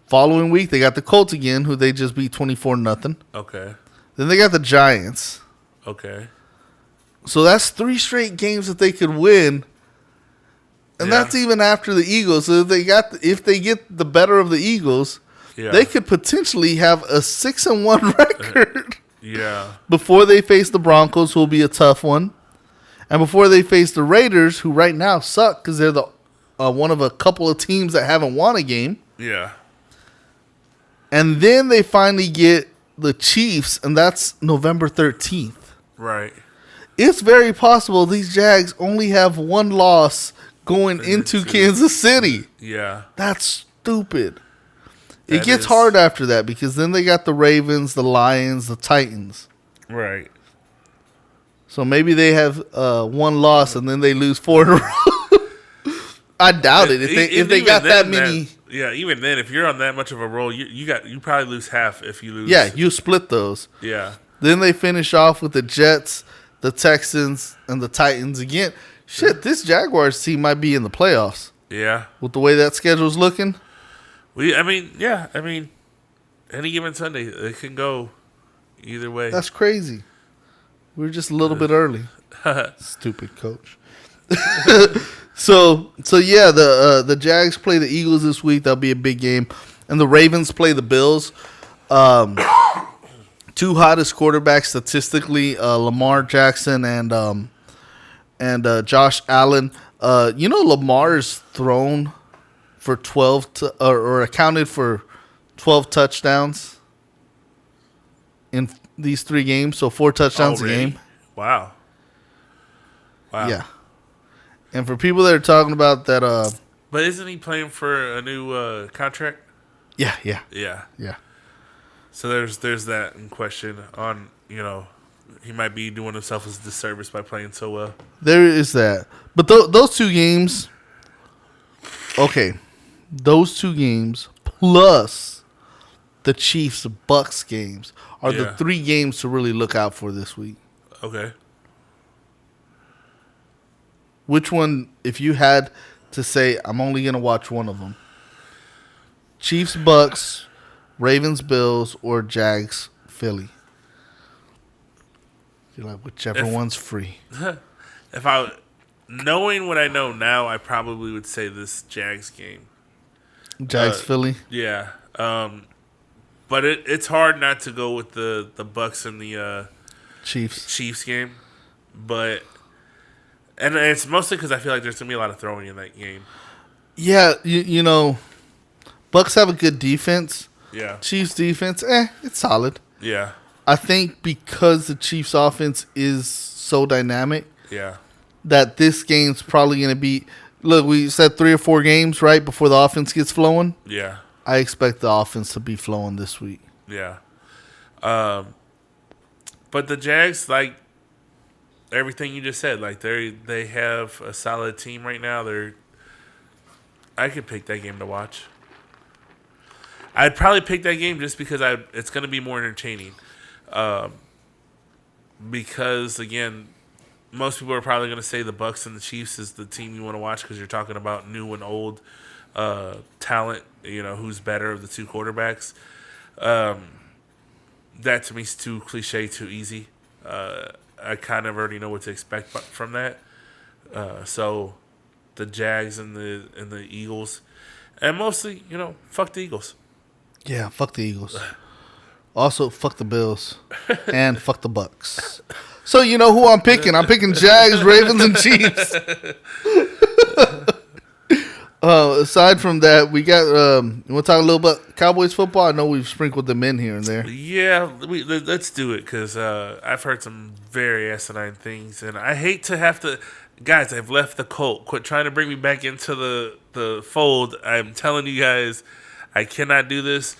Following week, they got the Colts again, who they just beat 24-0. Okay. Then they got the Giants. Okay. So that's 3 straight games that they could win. And Yeah. that's even after the Eagles. So if they get the better of the Eagles, Yeah. they could potentially have a 6-1 record Yeah. before they face the Broncos, who will be a tough one. And before they face the Raiders, who right now suck because they're the one of a couple of teams that haven't won a game. Yeah. And then they finally get the Chiefs, and that's November 13th. Right. It's very possible these Jags only have 1 loss going into Kansas City. Yeah. That's stupid. It That gets is- hard after that because then they got the Ravens, the Lions, the Titans. Right. So maybe they have 1 loss and then they lose 4 in a row. I doubt it. If they even got that then, many, even then, if you're on that much of a roll, you probably lose half if you lose. yeah, you split those. Yeah. Then they finish off with the Jets, the Texans, and the Titans again. Shit, this Jaguars team might be in the playoffs Yeah. with the way that schedule's looking. I mean, any given Sunday, it can go either way. That's crazy. We're just a little bit early. Stupid coach. So yeah, the Jags play the Eagles this week. That'll be a big game, and the Ravens play the Bills. 2 hottest quarterbacks statistically, Lamar Jackson and Josh Allen. Lamar's thrown for 12 or accounted for 12 touchdowns in these 3 games, so 4 touchdowns Already? a game. Wow. Yeah. And for people that are talking about that, But isn't he playing for a new contract? yeah. Yeah. So there's that in question on, he might be doing himself a disservice by playing so well. There is that. But those 2 games, okay, those 2 games plus the Chiefs-Bucks games are the Yeah. 3 games to really look out for this week. Okay. Which one, if you had to say, I'm only going to watch one of them, Chiefs-Bucks, Ravens-Bills, or Jags-Philly? You're like, whichever one's free. If knowing what I know now, I probably would say this Jags game. Jags-Philly? Yeah. But it's hard not to go with the Bucks and the Chiefs game. But and it's mostly because I feel like there's going to be a lot of throwing in that game. Yeah, Bucks have a good defense. Yeah. Chiefs defense, it's solid. Yeah. I think because the Chiefs offense is so dynamic Yeah. that this game's probably going to be Look, we said 3 or 4 games right before the offense gets flowing. Yeah. I expect the offense to be flowing this week. Yeah. But the Jags, like everything you just said, like they have a solid team right now. I could pick that game to watch. I'd probably pick that game just because it's going to be more entertaining. Because again, most people are probably going to say the Bucks and the Chiefs is the team you want to watch because you're talking about new and old talent. You know who's better of the two quarterbacks. That to me is too cliche, too easy. I kind of already know what to expect from that. So the Jags and the Eagles, and mostly, fuck the Eagles. Yeah, fuck the Eagles. Also, fuck the Bills. And fuck the Bucks. So you know who I'm picking. I'm picking Jags, Ravens, and Chiefs. Aside from that, we got. You want to talk a little about Cowboys football? I know we've sprinkled them in here and there. Yeah, let's do it because I've heard some very asinine things, and I hate to have to. Guys, I've left the cult. Quit trying to bring me back into the fold. I'm telling you guys, I cannot do this.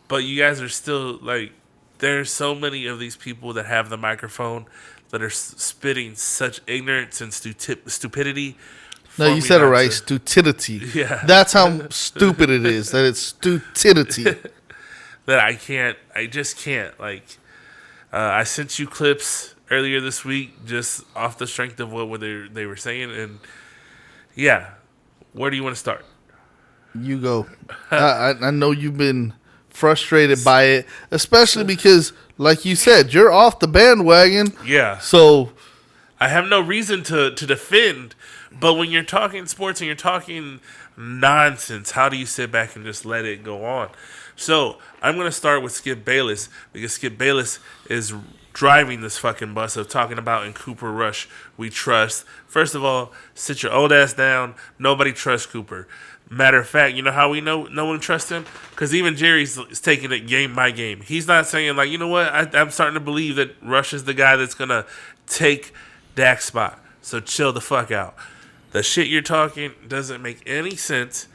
But you guys are still like, there's so many of these people that have the microphone that are spitting such ignorance and stupidity. No, you said it right. Stupidity. Yeah. That's how stupid it is. That it's stupidity. That I just can't. Like, I sent you clips earlier this week just off the strength of what they were saying. And, yeah, where do you want to start? You go. I know you've been frustrated by it, especially because, like you said, you're off the bandwagon. Yeah. So I have no reason to defend, but when you're talking sports and you're talking nonsense, how do you sit back and just let it go on? So I'm going to start with Skip Bayless because Skip Bayless is driving this fucking bus of talking about in Cooper Rush we trust. First of all, sit your old ass down. Nobody trusts Cooper. Matter of fact, you know how we know no one trusts him? Because even Jerry's taking it game by game. He's not saying, like, you know what? I'm starting to believe that Rush is the guy that's going to take Dak's spot. So chill the fuck out. The shit you're talking doesn't make any sense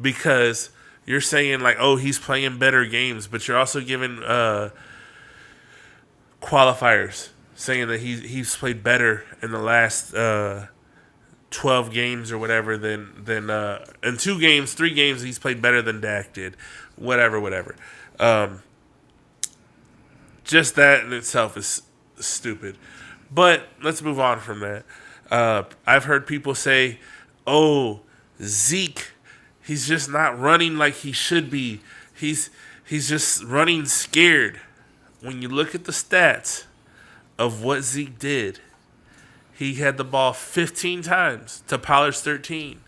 because you're saying, like, oh, he's playing better games. But you're also giving qualifiers saying that he's played better in the last 12 games or whatever than in 2 games, 3 games he's played better than Dak did. Whatever. Just that in itself is stupid. But let's move on from that. I've heard people say, oh, Zeke, he's just not running like he should be. He's just running scared. When you look at the stats of what Zeke did, he had the ball 15 times to Pollard's 13.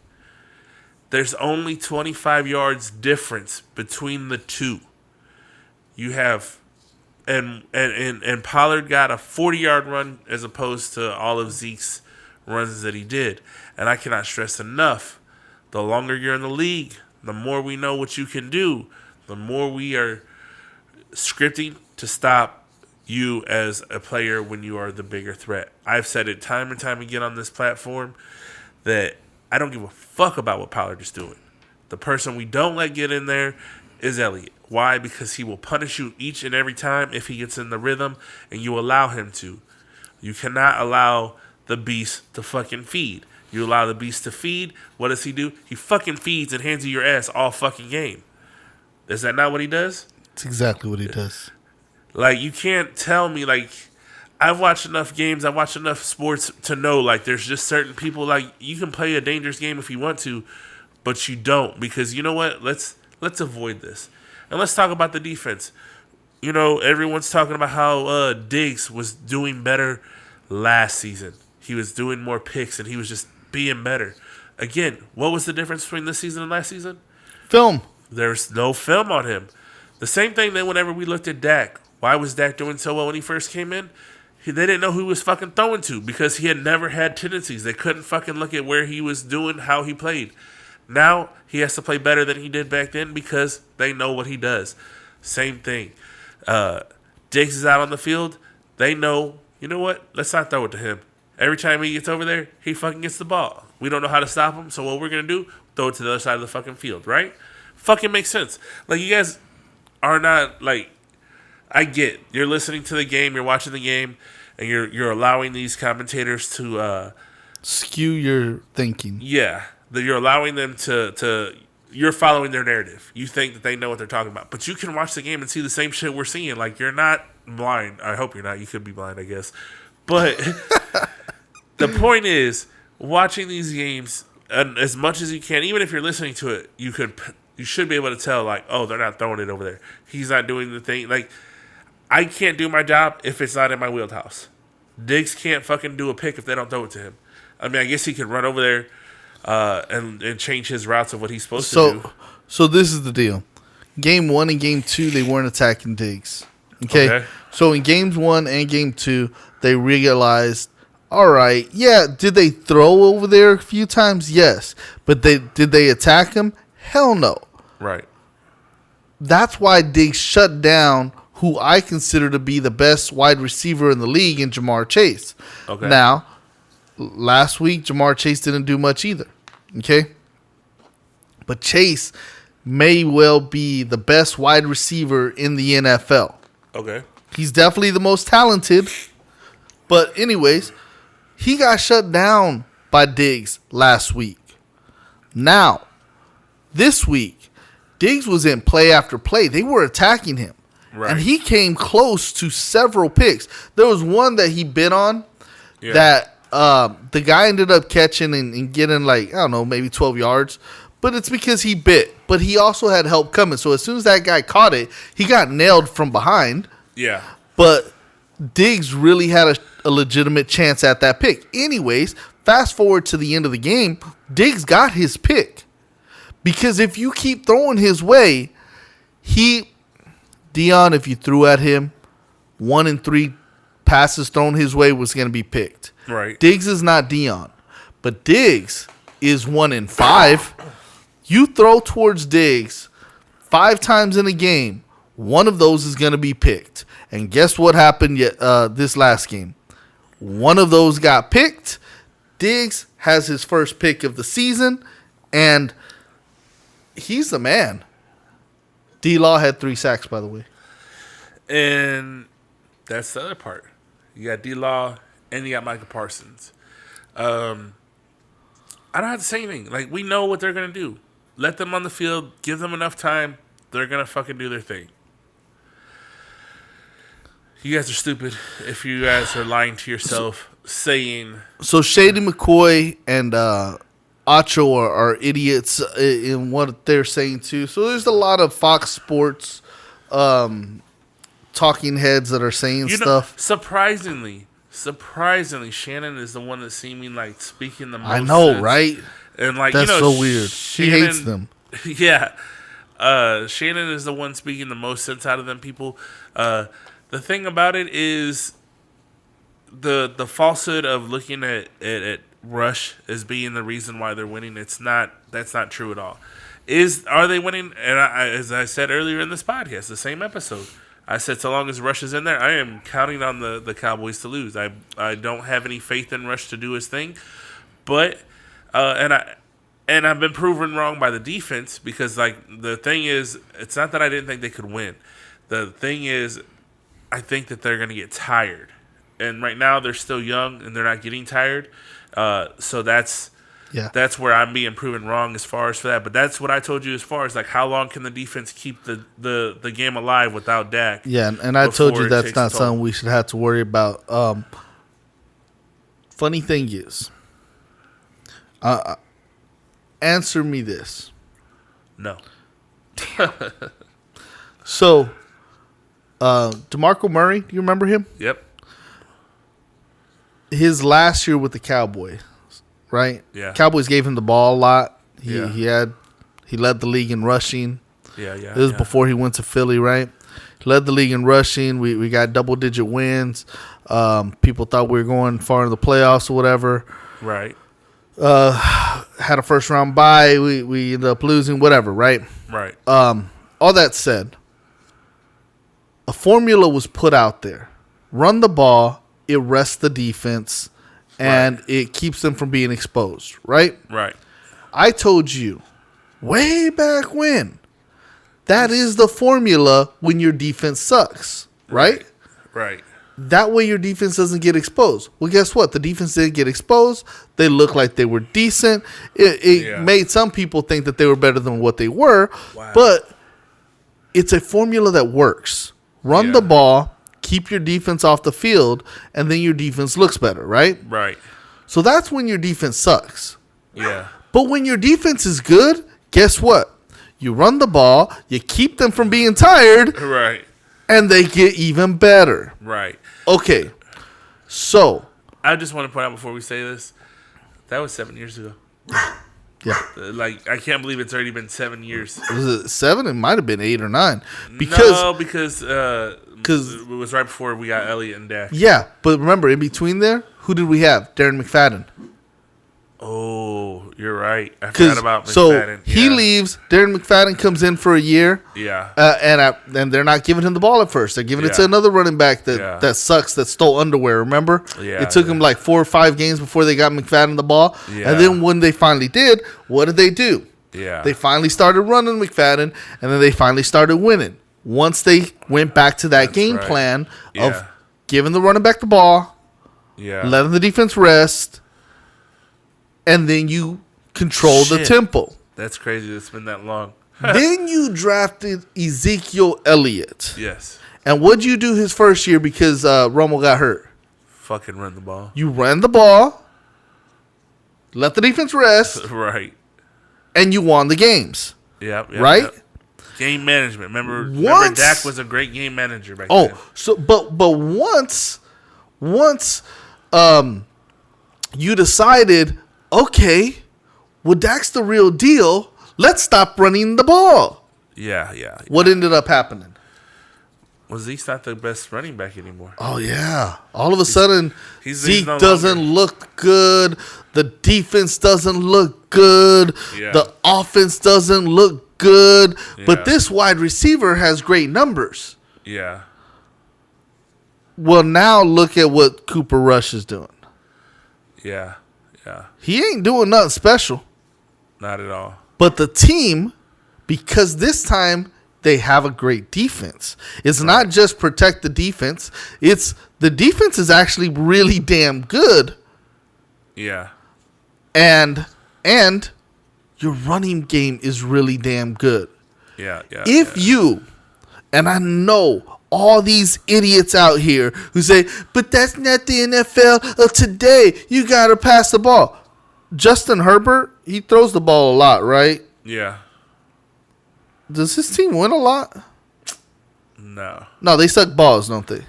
There's only 25 yards difference between the two. You have and Pollard got a 40-yard run as opposed to all of Zeke's runs that he did. And I cannot stress enough, the longer you're in the league, the more we know what you can do, the more we are scripting to stop you as a player when you are the bigger threat. I've said it time and time again on this platform that I don't give a fuck about what Pollard is doing. The person we don't let get in there is Elliott. Why? Because he will punish you each and every time if he gets in the rhythm and you allow him to. You cannot allow the beast to fucking feed. You allow the beast to feed, what does he do? He fucking feeds and hands you your ass all fucking game. Is that not what he does? It's exactly what he does. Like, you can't tell me, like, I've watched enough games, I've watched enough sports to know, like, there's just certain people, like, you can play a dangerous game if you want to, but you don't. Because, you know what? Let's avoid this. And let's talk about the defense. You know, everyone's talking about how Diggs was doing better last season. He was doing more picks, and he was just being better. Again, what was the difference between this season and last season? Film. There's no film on him. The same thing that whenever we looked at Dak, why was Dak doing so well when he first came in? They didn't know who he was fucking throwing to because he had never had tendencies. They couldn't fucking look at where he was doing, how he played. Now he has to play better than he did back then because they know what he does. Same thing. Diggs is out on the field. They know, you know what? Let's not throw it to him. Every time he gets over there, he fucking gets the ball. We don't know how to stop him, so what we're going to do, throw it to the other side of the fucking field, right? Fucking makes sense. Like, you guys are not, like, I get, you're listening to the game, you're watching the game, and you're allowing these commentators to... skew your thinking. Yeah. That you're allowing them to you're following their narrative. You think that they know what they're talking about. But you can watch the game and see the same shit we're seeing. Like, you're not blind. I hope you're not. You could be blind, I guess. But the point is, watching these games as much as you can, even if you're listening to it, you should be able to tell, like, oh, they're not throwing it over there. He's not doing the thing. Like, I can't do my job if it's not in my wheelhouse. Diggs can't fucking do a pick if they don't throw it to him. I mean, I guess he could run over there and change his routes of what he's supposed to do. So this is the deal. Game 1 and Game 2, they weren't attacking Diggs. Okay? So in Games 1 and Game 2, they realized, all right, yeah, did they throw over there a few times? Yes. But did they attack him? Hell no. Right. That's why Diggs shut down who I consider to be the best wide receiver in the league in Jamar Chase. Okay. Now, last week, Jamar Chase didn't do much either. Okay? But Chase may well be the best wide receiver in the NFL. Okay. He's definitely the most talented. But anyways, he got shut down by Diggs last week. Now, this week, Diggs was in play after play. They were attacking him. Right. And he came close to several picks. There was one that he bit on that the guy ended up catching and getting, like, I don't know, maybe 12 yards. But it's because he bit. But he also had help coming. So as soon as that guy caught it, he got nailed from behind. Yeah. But Diggs really had a legitimate chance at that pick. Anyways, fast forward to the end of the game, Diggs got his pick. Because if you keep throwing his way, Dion, if you threw at him, 1 in 3 passes thrown his way was going to be picked. Right. Diggs is not Dion. But Diggs is 1 in 5. You throw towards Diggs 5 times in a game, one of those is going to be picked. And guess what happened this last game? One of those got picked. Diggs has his first pick of the season, and he's the man. D-Law had 3 sacks, by the way. And that's the other part. You got D-Law and you got Micah Parsons. I don't have to say anything. Like, we know what they're going to do. Let them on the field. Give them enough time. They're going to fucking do their thing. You guys are stupid if you guys are lying to yourself saying... So Shady McCoy and Acho are idiots in what they're saying, too. So there's a lot of Fox Sports talking heads that are saying stuff. Surprisingly, Shannon is the one that's seeming like speaking the most. I know, sense. right? And like, that's so weird. Shannon, he hates them. Yeah. Shannon is the one speaking the most sense out of them people. The thing about it is the falsehood of looking at Rush as being the reason why they're winning. That's not true at all. Are they winning? And as I said earlier in this podcast, the same episode, I said so long as Rush is in there, I am counting on the Cowboys to lose. I don't have any faith in Rush to do his thing, but and I've been proven wrong by the defense because like the thing is, it's not that I didn't think they could win. The thing is, I think that they're going to get tired, and right now they're still young and they're not getting tired. So that's where I'm being proven wrong as far as for that. But that's what I told you as far as like how long can the defense keep the game alive without Dak? Yeah, and I told you that's not something we should have to worry about. Funny thing is, answer me this. No. So, DeMarco Murray, do you remember him? Yep. His last year with the Cowboys, right? Yeah. Cowboys gave him the ball a lot. He led the league in rushing. Yeah. It was before he went to Philly, right? He led the league in rushing. We got double-digit wins. People thought we were going far in the playoffs or whatever. Right. Had a first-round bye. We ended up losing, whatever, right? Right. All that said, a formula was put out there. Run the ball. It rests the defense, and it keeps them from being exposed, right? Right. I told you way back when that is the formula when your defense sucks, right? Right. That way your defense doesn't get exposed. Well, guess what? The defense didn't get exposed. They looked like they were decent. It made some people think that they were better than what they were. Wow. But it's a formula that works. Run the ball, keep your defense off the field, and then your defense looks better, right? Right. So that's when your defense sucks. Yeah. But when your defense is good, guess what? You run the ball, you keep them from being tired, Right. and they get even better. Right. Okay, so I just want to point out before we say this, that was 7 years ago. yeah, Like, I can't believe it's already been 7 years. was it 7? It might have been 8 or 9. Because it was right before we got Elliott and Dak. Yeah, but remember, in between there, who did we have? Darren McFadden. Oh, you're right. I forgot about McFadden. So he leaves. Darren McFadden comes in for a year. Yeah. And they're not giving him the ball at first. They're giving it to another running back that sucks, that stole underwear, remember? Yeah. It took him like 4 or 5 games before they got McFadden the ball. Yeah. And then when they finally did, what did they do? Yeah. They finally started running McFadden, and then they finally started winning. Once they went back to that game plan of giving the running back the ball, letting the defense rest, and then you control the tempo. That's crazy that it's been that long. Then you drafted Ezekiel Elliott. Yes. And what'd you do his first year because Romo got hurt? Fucking run the ball. You ran the ball, let the defense rest, Right. and you won the games. Yep. Right? Yep. Game management. Remember Dak was a great game manager back then. So but once you decided, okay, well, Dak's the real deal. Let's stop running the ball. Yeah. What ended up happening? Well, Zeke's not the best running back anymore. Oh, yeah. All of a sudden, Zeke no doesn't look good. The defense doesn't look good. Yeah. The offense doesn't look good. Yeah. But this wide receiver has great numbers. Yeah. Well, now look at what Cooper Rush is doing. Yeah. He ain't doing nothing special. Not at all. But the team, because this time they have a great defense. It's not just protect the defense. It's the defense is actually really damn good. Yeah. And your running game is really damn good. Yeah. If you, and I know all these idiots out here who say, but that's not the NFL of today. You got to pass the ball. Justin Herbert, he throws the ball a lot, right? Yeah. Does his team win a lot? No. No, they suck balls, don't they?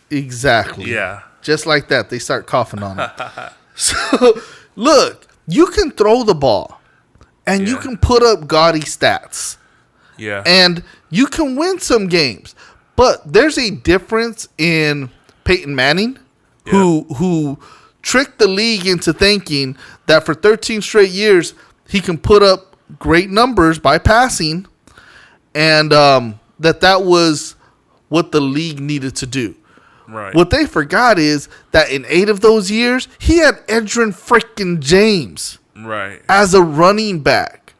Exactly. Yeah. Just like that, they start coughing on it. So, look, you can throw the ball, and you can put up gaudy stats. Yeah. And you can win some games. But there's a difference in Peyton Manning, who tricked the league into thinking that for 13 straight years, he can put up great numbers by passing, and that was what the league needed to do. Right. What they forgot is that in 8 of those years, he had Edgerrin freaking James as a running back.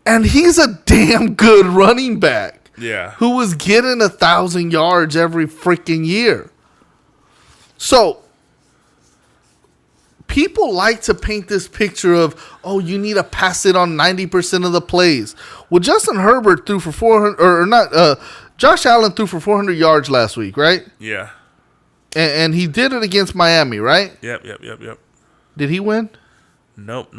And he's a damn good running back. Yeah. Who was getting 1,000 yards every freaking year. So, people like to paint this picture of, oh, you need to pass it on 90% of the plays. Well, Justin Herbert threw for 400, Josh Allen threw for 400 yards last week, right? Yeah. And he did it against Miami, right? Yep. Did he win? Nope.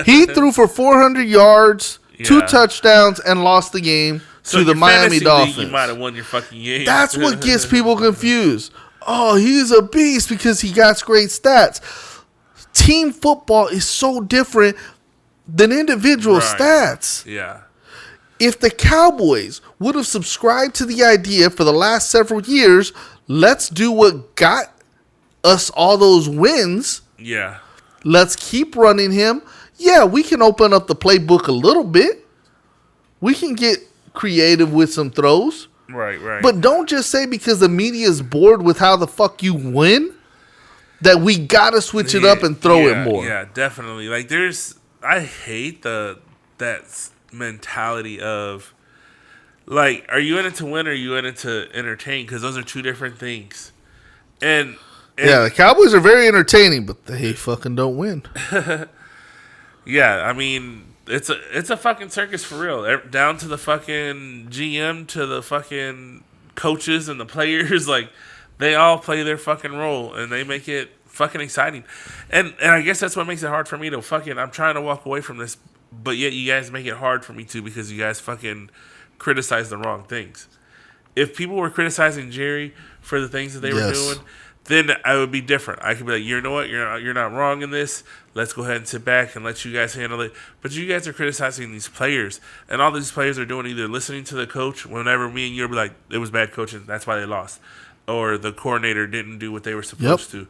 He threw for 400 yards, 2 touchdowns, and lost the game to the Miami Dolphins. You might have won your fucking game. That's what gets people confused. Oh, he's a beast because he got great stats. Team football is so different than individual stats. Yeah. If the Cowboys would have subscribed to the idea for the last several years, let's do what got us all those wins. Yeah. Let's keep running him. Yeah, we can open up the playbook a little bit. We can get creative with some throws. Right, right. But don't just say because the media is bored with how the fuck you win that we gotta switch it up and throw it more. Yeah, definitely. Like, I hate that mentality of, like, are you in it to win or are you in it to entertain? Because those are two different things. And yeah, the Cowboys are very entertaining, but they fucking don't win. Yeah, I mean, it's a fucking circus for real. Down to the fucking GM, to the fucking coaches and the players. Like, they all play their fucking role, and they make it fucking exciting. And I guess that's what makes it hard for me to fucking... I'm trying to walk away from this, but yet you guys make it hard for me too because you guys fucking criticize the wrong things. If people were criticizing Jerry for the things that they were doing, then I would be different. I could be like, you know what, you're not wrong in this. Let's go ahead and sit back and let you guys handle it. But you guys are criticizing these players, and all these players are doing either listening to the coach. Whenever me and you be like, it was bad coaching, that's why they lost, or the coordinator didn't do what they were supposed to.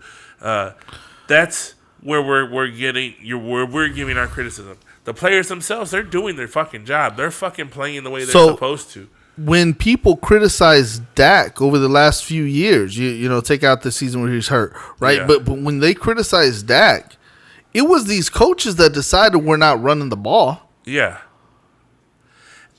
That's where we're giving our criticism. The players themselves, they're doing their fucking job. They're fucking playing the way they're supposed to. When people criticize Dak over the last few years, you know, take out the season where he's hurt, right? Yeah. But when they criticize Dak, it was these coaches that decided we're not running the ball. Yeah.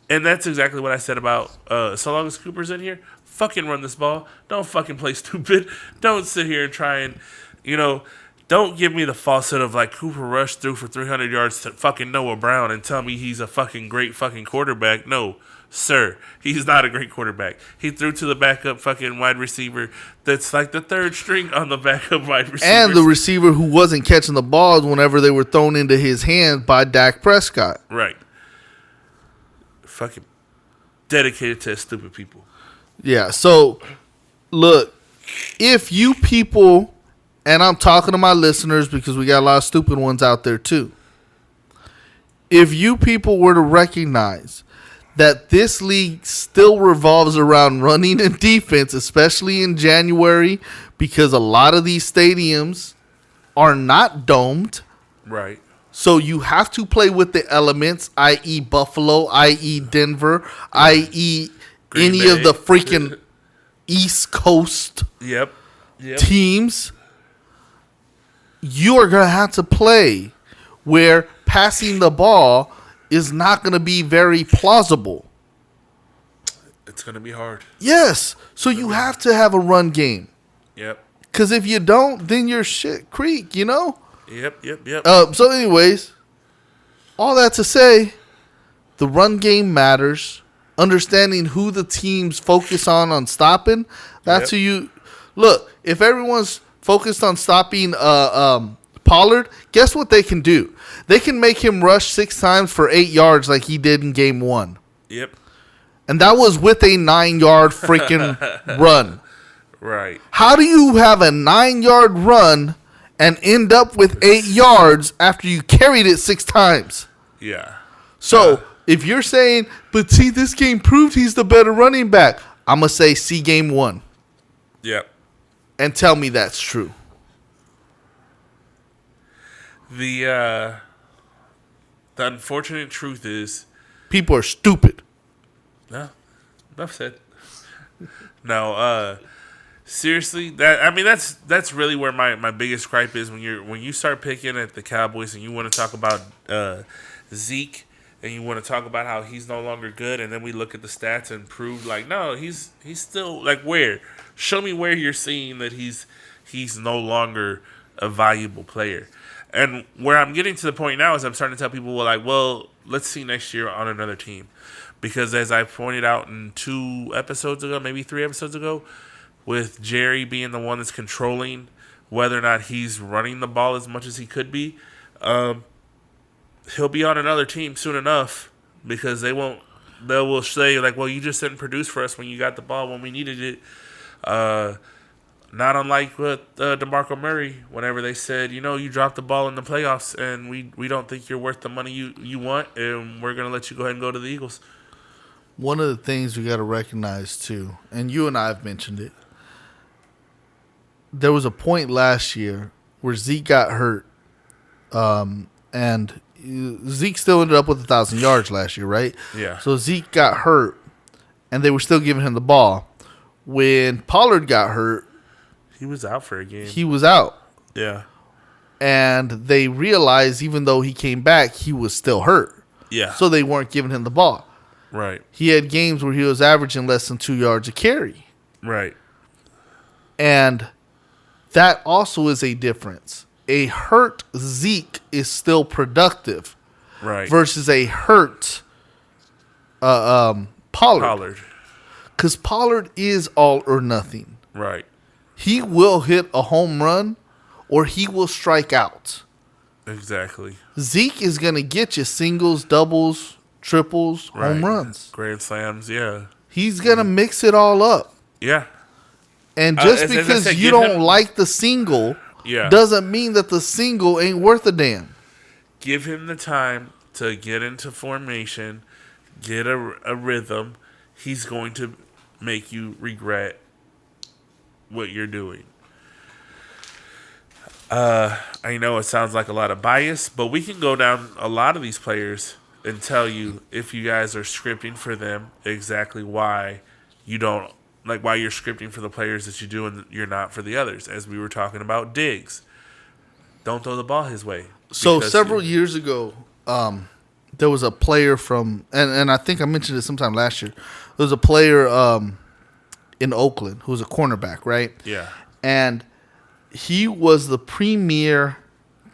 And that's exactly what I said about so long as Cooper's in here, fucking run this ball. Don't fucking play stupid. Don't sit here and try and, you know, don't give me the falsehood of like Cooper Rush threw for 300 yards to fucking Noah Brown and tell me he's a fucking great fucking quarterback. No. Sir, he's not a great quarterback. He threw to the backup fucking wide receiver that's like the third string on the backup wide receiver. And the receiver who wasn't catching the balls whenever they were thrown into his hands by Dak Prescott. Right. Fucking dedicated to stupid people. Yeah, so, look, if you people, and I'm talking to my listeners because we got a lot of stupid ones out there too. If you people were to recognize that this league still revolves around running and defense, especially in January, because a lot of these stadiums are not domed. Right. So you have to play with the elements, i.e. Buffalo, i.e. Denver, i.e. any of the freaking East Coast teams. You are going to have to play where passing the ball is not going to be very plausible. It's going to be hard. Yes. So you have to have a run game. Yep. Because if you don't, then you're shit creek, you know? Yep. So anyways, all that to say, the run game matters. Understanding who the teams focus on stopping, that's who you... Look, if everyone's focused on stopping Pollard, guess what they can do? They can make him rush 6 times for 8 yards like he did in game 1. Yep. And that was with a 9-yard freaking run. Right. How do you have a 9-yard run and end up with 8 yards after you carried it 6 times? Yeah. So, if you're saying, but see, this game proved he's the better running back, I'm going to say, see game 1. Yep. And tell me that's true. The unfortunate truth is... people are stupid. No. Enough said. No, seriously, that's really where my biggest gripe is when you start picking at the Cowboys and you want to talk about Zeke and you want to talk about how he's no longer good, and then we look at the stats and prove like, no, he's still like, where? Show me where you're seeing that he's no longer a valuable player. And where I'm getting to the point now is I'm starting to tell people, well, let's see next year on another team. Because as I pointed out in 2 episodes ago, maybe 3 episodes ago, with Jerry being the one that's controlling whether or not he's running the ball as much as he could be, he'll be on another team soon enough because they will say, like, well, you just didn't produce for us when you got the ball when we needed it. Not unlike with DeMarco Murray, whenever they said, you dropped the ball in the playoffs and we don't think you're worth the money you want, and we're going to let you go ahead and go to the Eagles. One of the things we got to recognize, too, and you and I have mentioned it, there was a point last year where Zeke got hurt, and Zeke still ended up with 1,000 yards last year, right? Yeah. So Zeke got hurt, and they were still giving him the ball. When Pollard got hurt, He was out for a game. he was out. Yeah. And they realized even though he came back, he was still hurt. Yeah. So they weren't giving him the ball. Right. He had games where he was averaging less than 2 yards a carry. Right. And that also is a difference. A hurt Zeke is still productive. Right. Versus a hurt Pollard. Because Pollard is all or nothing. Right. He will hit a home run or he will strike out. Exactly. Zeke is going to get you singles, doubles, triples, home runs. Grand slams, yeah. He's going to mix it all up. Yeah. And just because you don't like the single doesn't mean that the single ain't worth a damn. Give him the time to get into formation, get a rhythm. He's going to make you regret what you're doing. I know it sounds like a lot of bias, but we can go down a lot of these players and tell you if you guys are scripting for them exactly why you don't, like why you're scripting for the players that you do and you're not for the others. As we were talking about Diggs. Don't throw the ball his way. So several years ago, there was a player from, and I think I mentioned it sometime last year. There was a player in Oakland who was a cornerback, right? Yeah. And he was the premier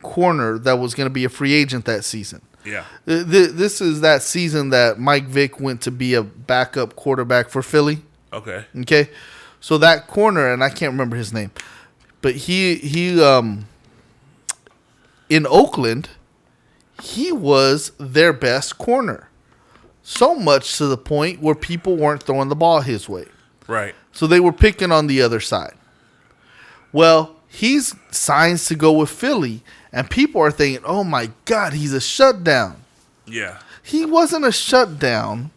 corner that was going to be a free agent that season. Yeah. This is that season that Mike Vick went to be a backup quarterback for Philly. Okay. Okay. So that corner, and I can't remember his name, but he in Oakland, he was their best corner. So much to the point where people weren't throwing the ball his way. Right. So they were picking on the other side. Well, he's signs to go with Philly, and people are thinking, oh my God, he's a shutdown. Yeah. He wasn't a shutdown.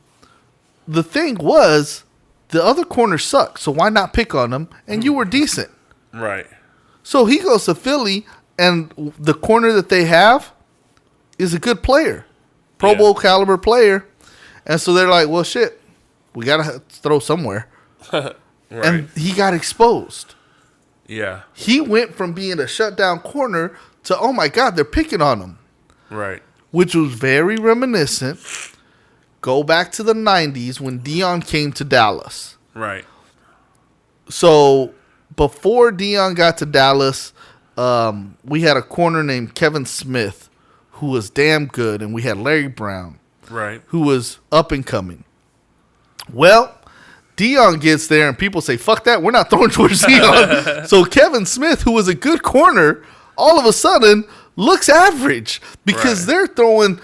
The thing was, the other corner sucked, so why not pick on him? And you were decent. Right. So he goes to Philly, and the corner that they have is a good player. Pro Bowl caliber player. And so they're like, well, shit, we got to throw somewhere. Right. And he got exposed. Yeah. He went from being a shutdown corner to, oh my God, they're picking on him. Right. Which was very reminiscent. Go back to the 90s when Deion came to Dallas. Right. So before Deion got to Dallas, we had a corner named Kevin Smith who was damn good, and we had Larry Brown, right, who was up and coming. Well, Deion gets there, and people say, fuck that, we're not throwing towards Deion. So Kevin Smith, who was a good corner, all of a sudden looks average because they're throwing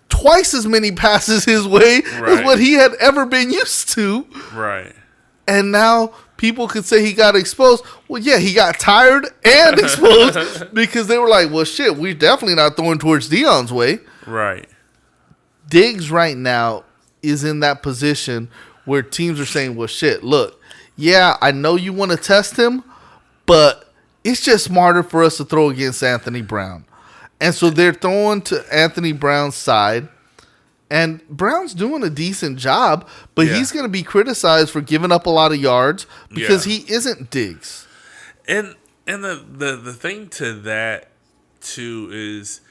twice as many passes his way as what he had ever been used to. Right. And now people could say he got exposed. Well, yeah, he got tired and exposed because they were like, well, shit, we're definitely not throwing towards Deion's way. Right. Diggs right now is in that position where teams are saying, well, shit, look, yeah, I know you want to test him, but it's just smarter for us to throw against Anthony Brown. And so they're throwing to Anthony Brown's side. And Brown's doing a decent job, but he's going to be criticized for giving up a lot of yards because he isn't Diggs. And the thing to that, too, is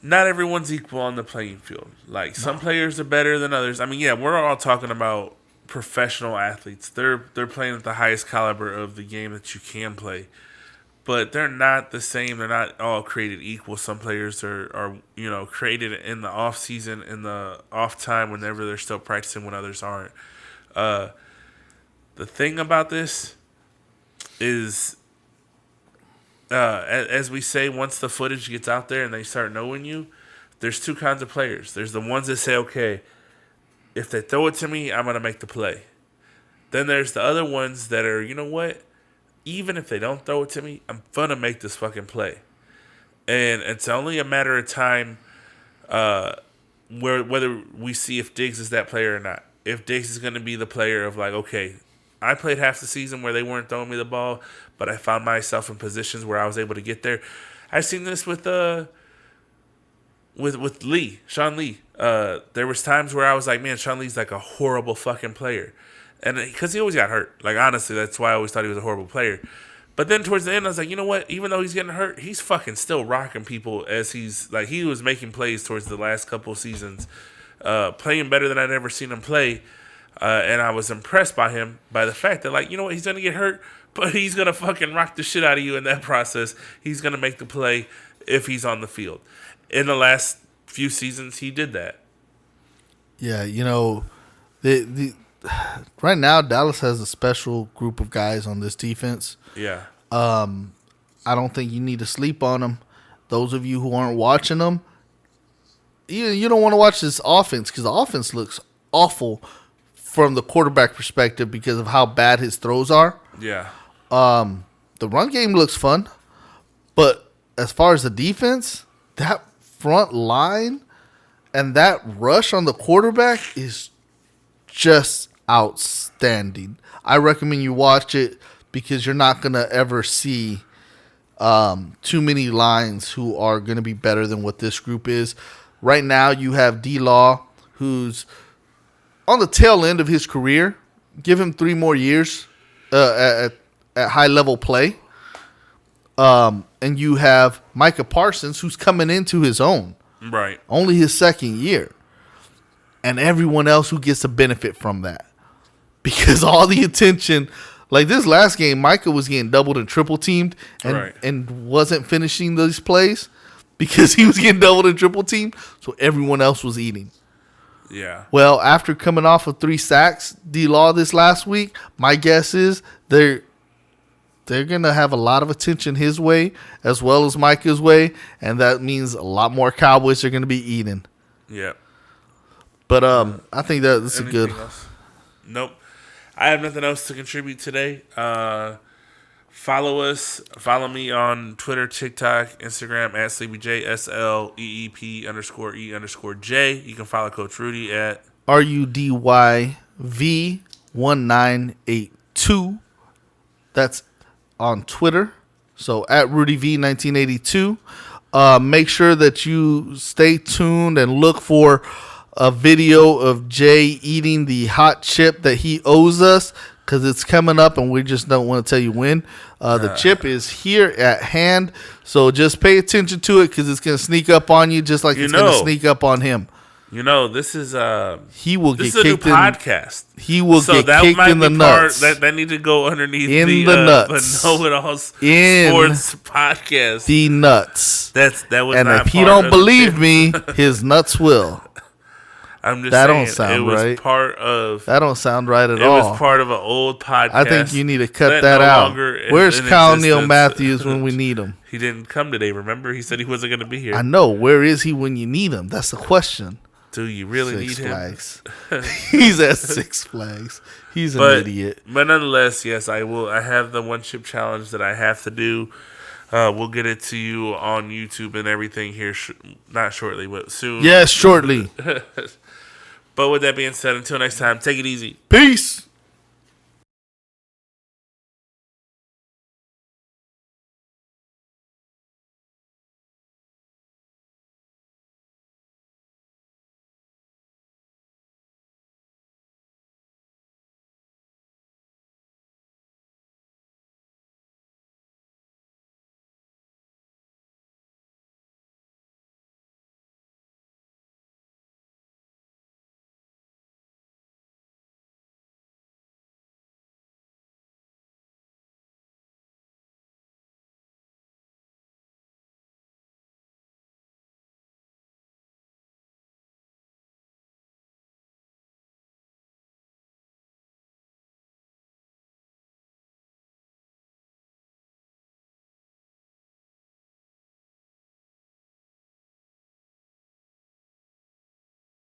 not everyone's equal on the playing field. Like, some players are better than others. I mean, yeah, we're all talking about professional athletes. They're playing at the highest caliber of the game that you can play. But they're not the same. They're not all created equal. Some players are created in the off season, in the off time, whenever they're still practicing, when others aren't. The thing about this is, as we say, once the footage gets out there and they start knowing you, there's two kinds of players. There's the ones that say, okay, if they throw it to me, I'm going to make the play. Then there's the other ones that are, you know what? Even if they don't throw it to me, I'm going to make this fucking play. And it's only a matter of time whether we see if Diggs is that player or not. If Diggs is going to be the player of like, okay, I played half the season where they weren't throwing me the ball, but I found myself in positions where I was able to get there. I've seen this with with Sean Lee. There was times where I was like, man, Sean Lee's like a horrible fucking player, and because he always got hurt. Like honestly, that's why I always thought he was a horrible player. But then towards the end, I was like, you know what? Even though he's getting hurt, he's fucking still rocking people as he's like he was making plays towards the last couple seasons, playing better than I'd ever seen him play, and I was impressed by him by the fact that like you know what, he's gonna get hurt, but he's gonna fucking rock the shit out of you in that process. He's gonna make the play if he's on the field. In the last few seasons, he did that. Yeah, you know, the right now Dallas has a special group of guys on this defense. Yeah. I don't think you need to sleep on them. Those of you who aren't watching them, you don't want to watch this offense because the offense looks awful from the quarterback perspective because of how bad his throws are. Yeah. The run game looks fun, but as far as the defense, that front line and that rush on the quarterback is just outstanding. I recommend you watch it because you're not going to ever see too many lines who are going to be better than what this group is. Right now, you have D-Law, who's on the tail end of his career. Give him 3 more years at high-level play. And you have Micah Parsons, who's coming into his own. Right. Only his second year. And everyone else who gets to benefit from that. Because all the attention, like this last game, Micah was getting doubled and triple teamed and wasn't finishing those plays because he was getting doubled and triple teamed. So everyone else was eating. Yeah. Well, after coming off of 3 sacks, D-Law this last week, my guess is they're going to have a lot of attention his way as well as Micah's way. And that means a lot more Cowboys are going to be eating. Yeah. But I think that's a good. Else? Nope. I have nothing else to contribute today. Follow us. Follow me on Twitter, TikTok, Instagram at SleepyJ, SLEEP_E_J. You can follow Coach Rudy at RUDYV1982. That's on Twitter. So at RudyV1982. Make sure that you stay tuned and look for a video of Jay eating the hot chip that he owes us because it's coming up and we just don't want to tell you when. The chip is here at hand, so just pay attention to it because it's going to sneak up on you just like it's going to sneak up on him. You know, this is he will this get is a new kicked in podcast. He will get kicked in the nuts. That need to go underneath in the nuts. The Know It All Sports podcast. The nuts. That was. And not if you don't believe me, his nuts will. I'm just that saying, don't sound it was right. part of. That don't sound right at all. It was part of an old podcast. I think you need to cut that out. Where's Kyle Neal Matthews when we need him? He didn't come today. Remember, he said he wasn't going to be here. I know. Where is he when you need him? That's the question. Do you really need him? Six Flags. He's at Six Flags. He's an idiot. But nonetheless, yes, I will. I have the 1 chip challenge that I have to do. We'll get it to you on YouTube and everything here. Not shortly, but soon. Yes, shortly. But with that being said, until next time, take it easy. Peace.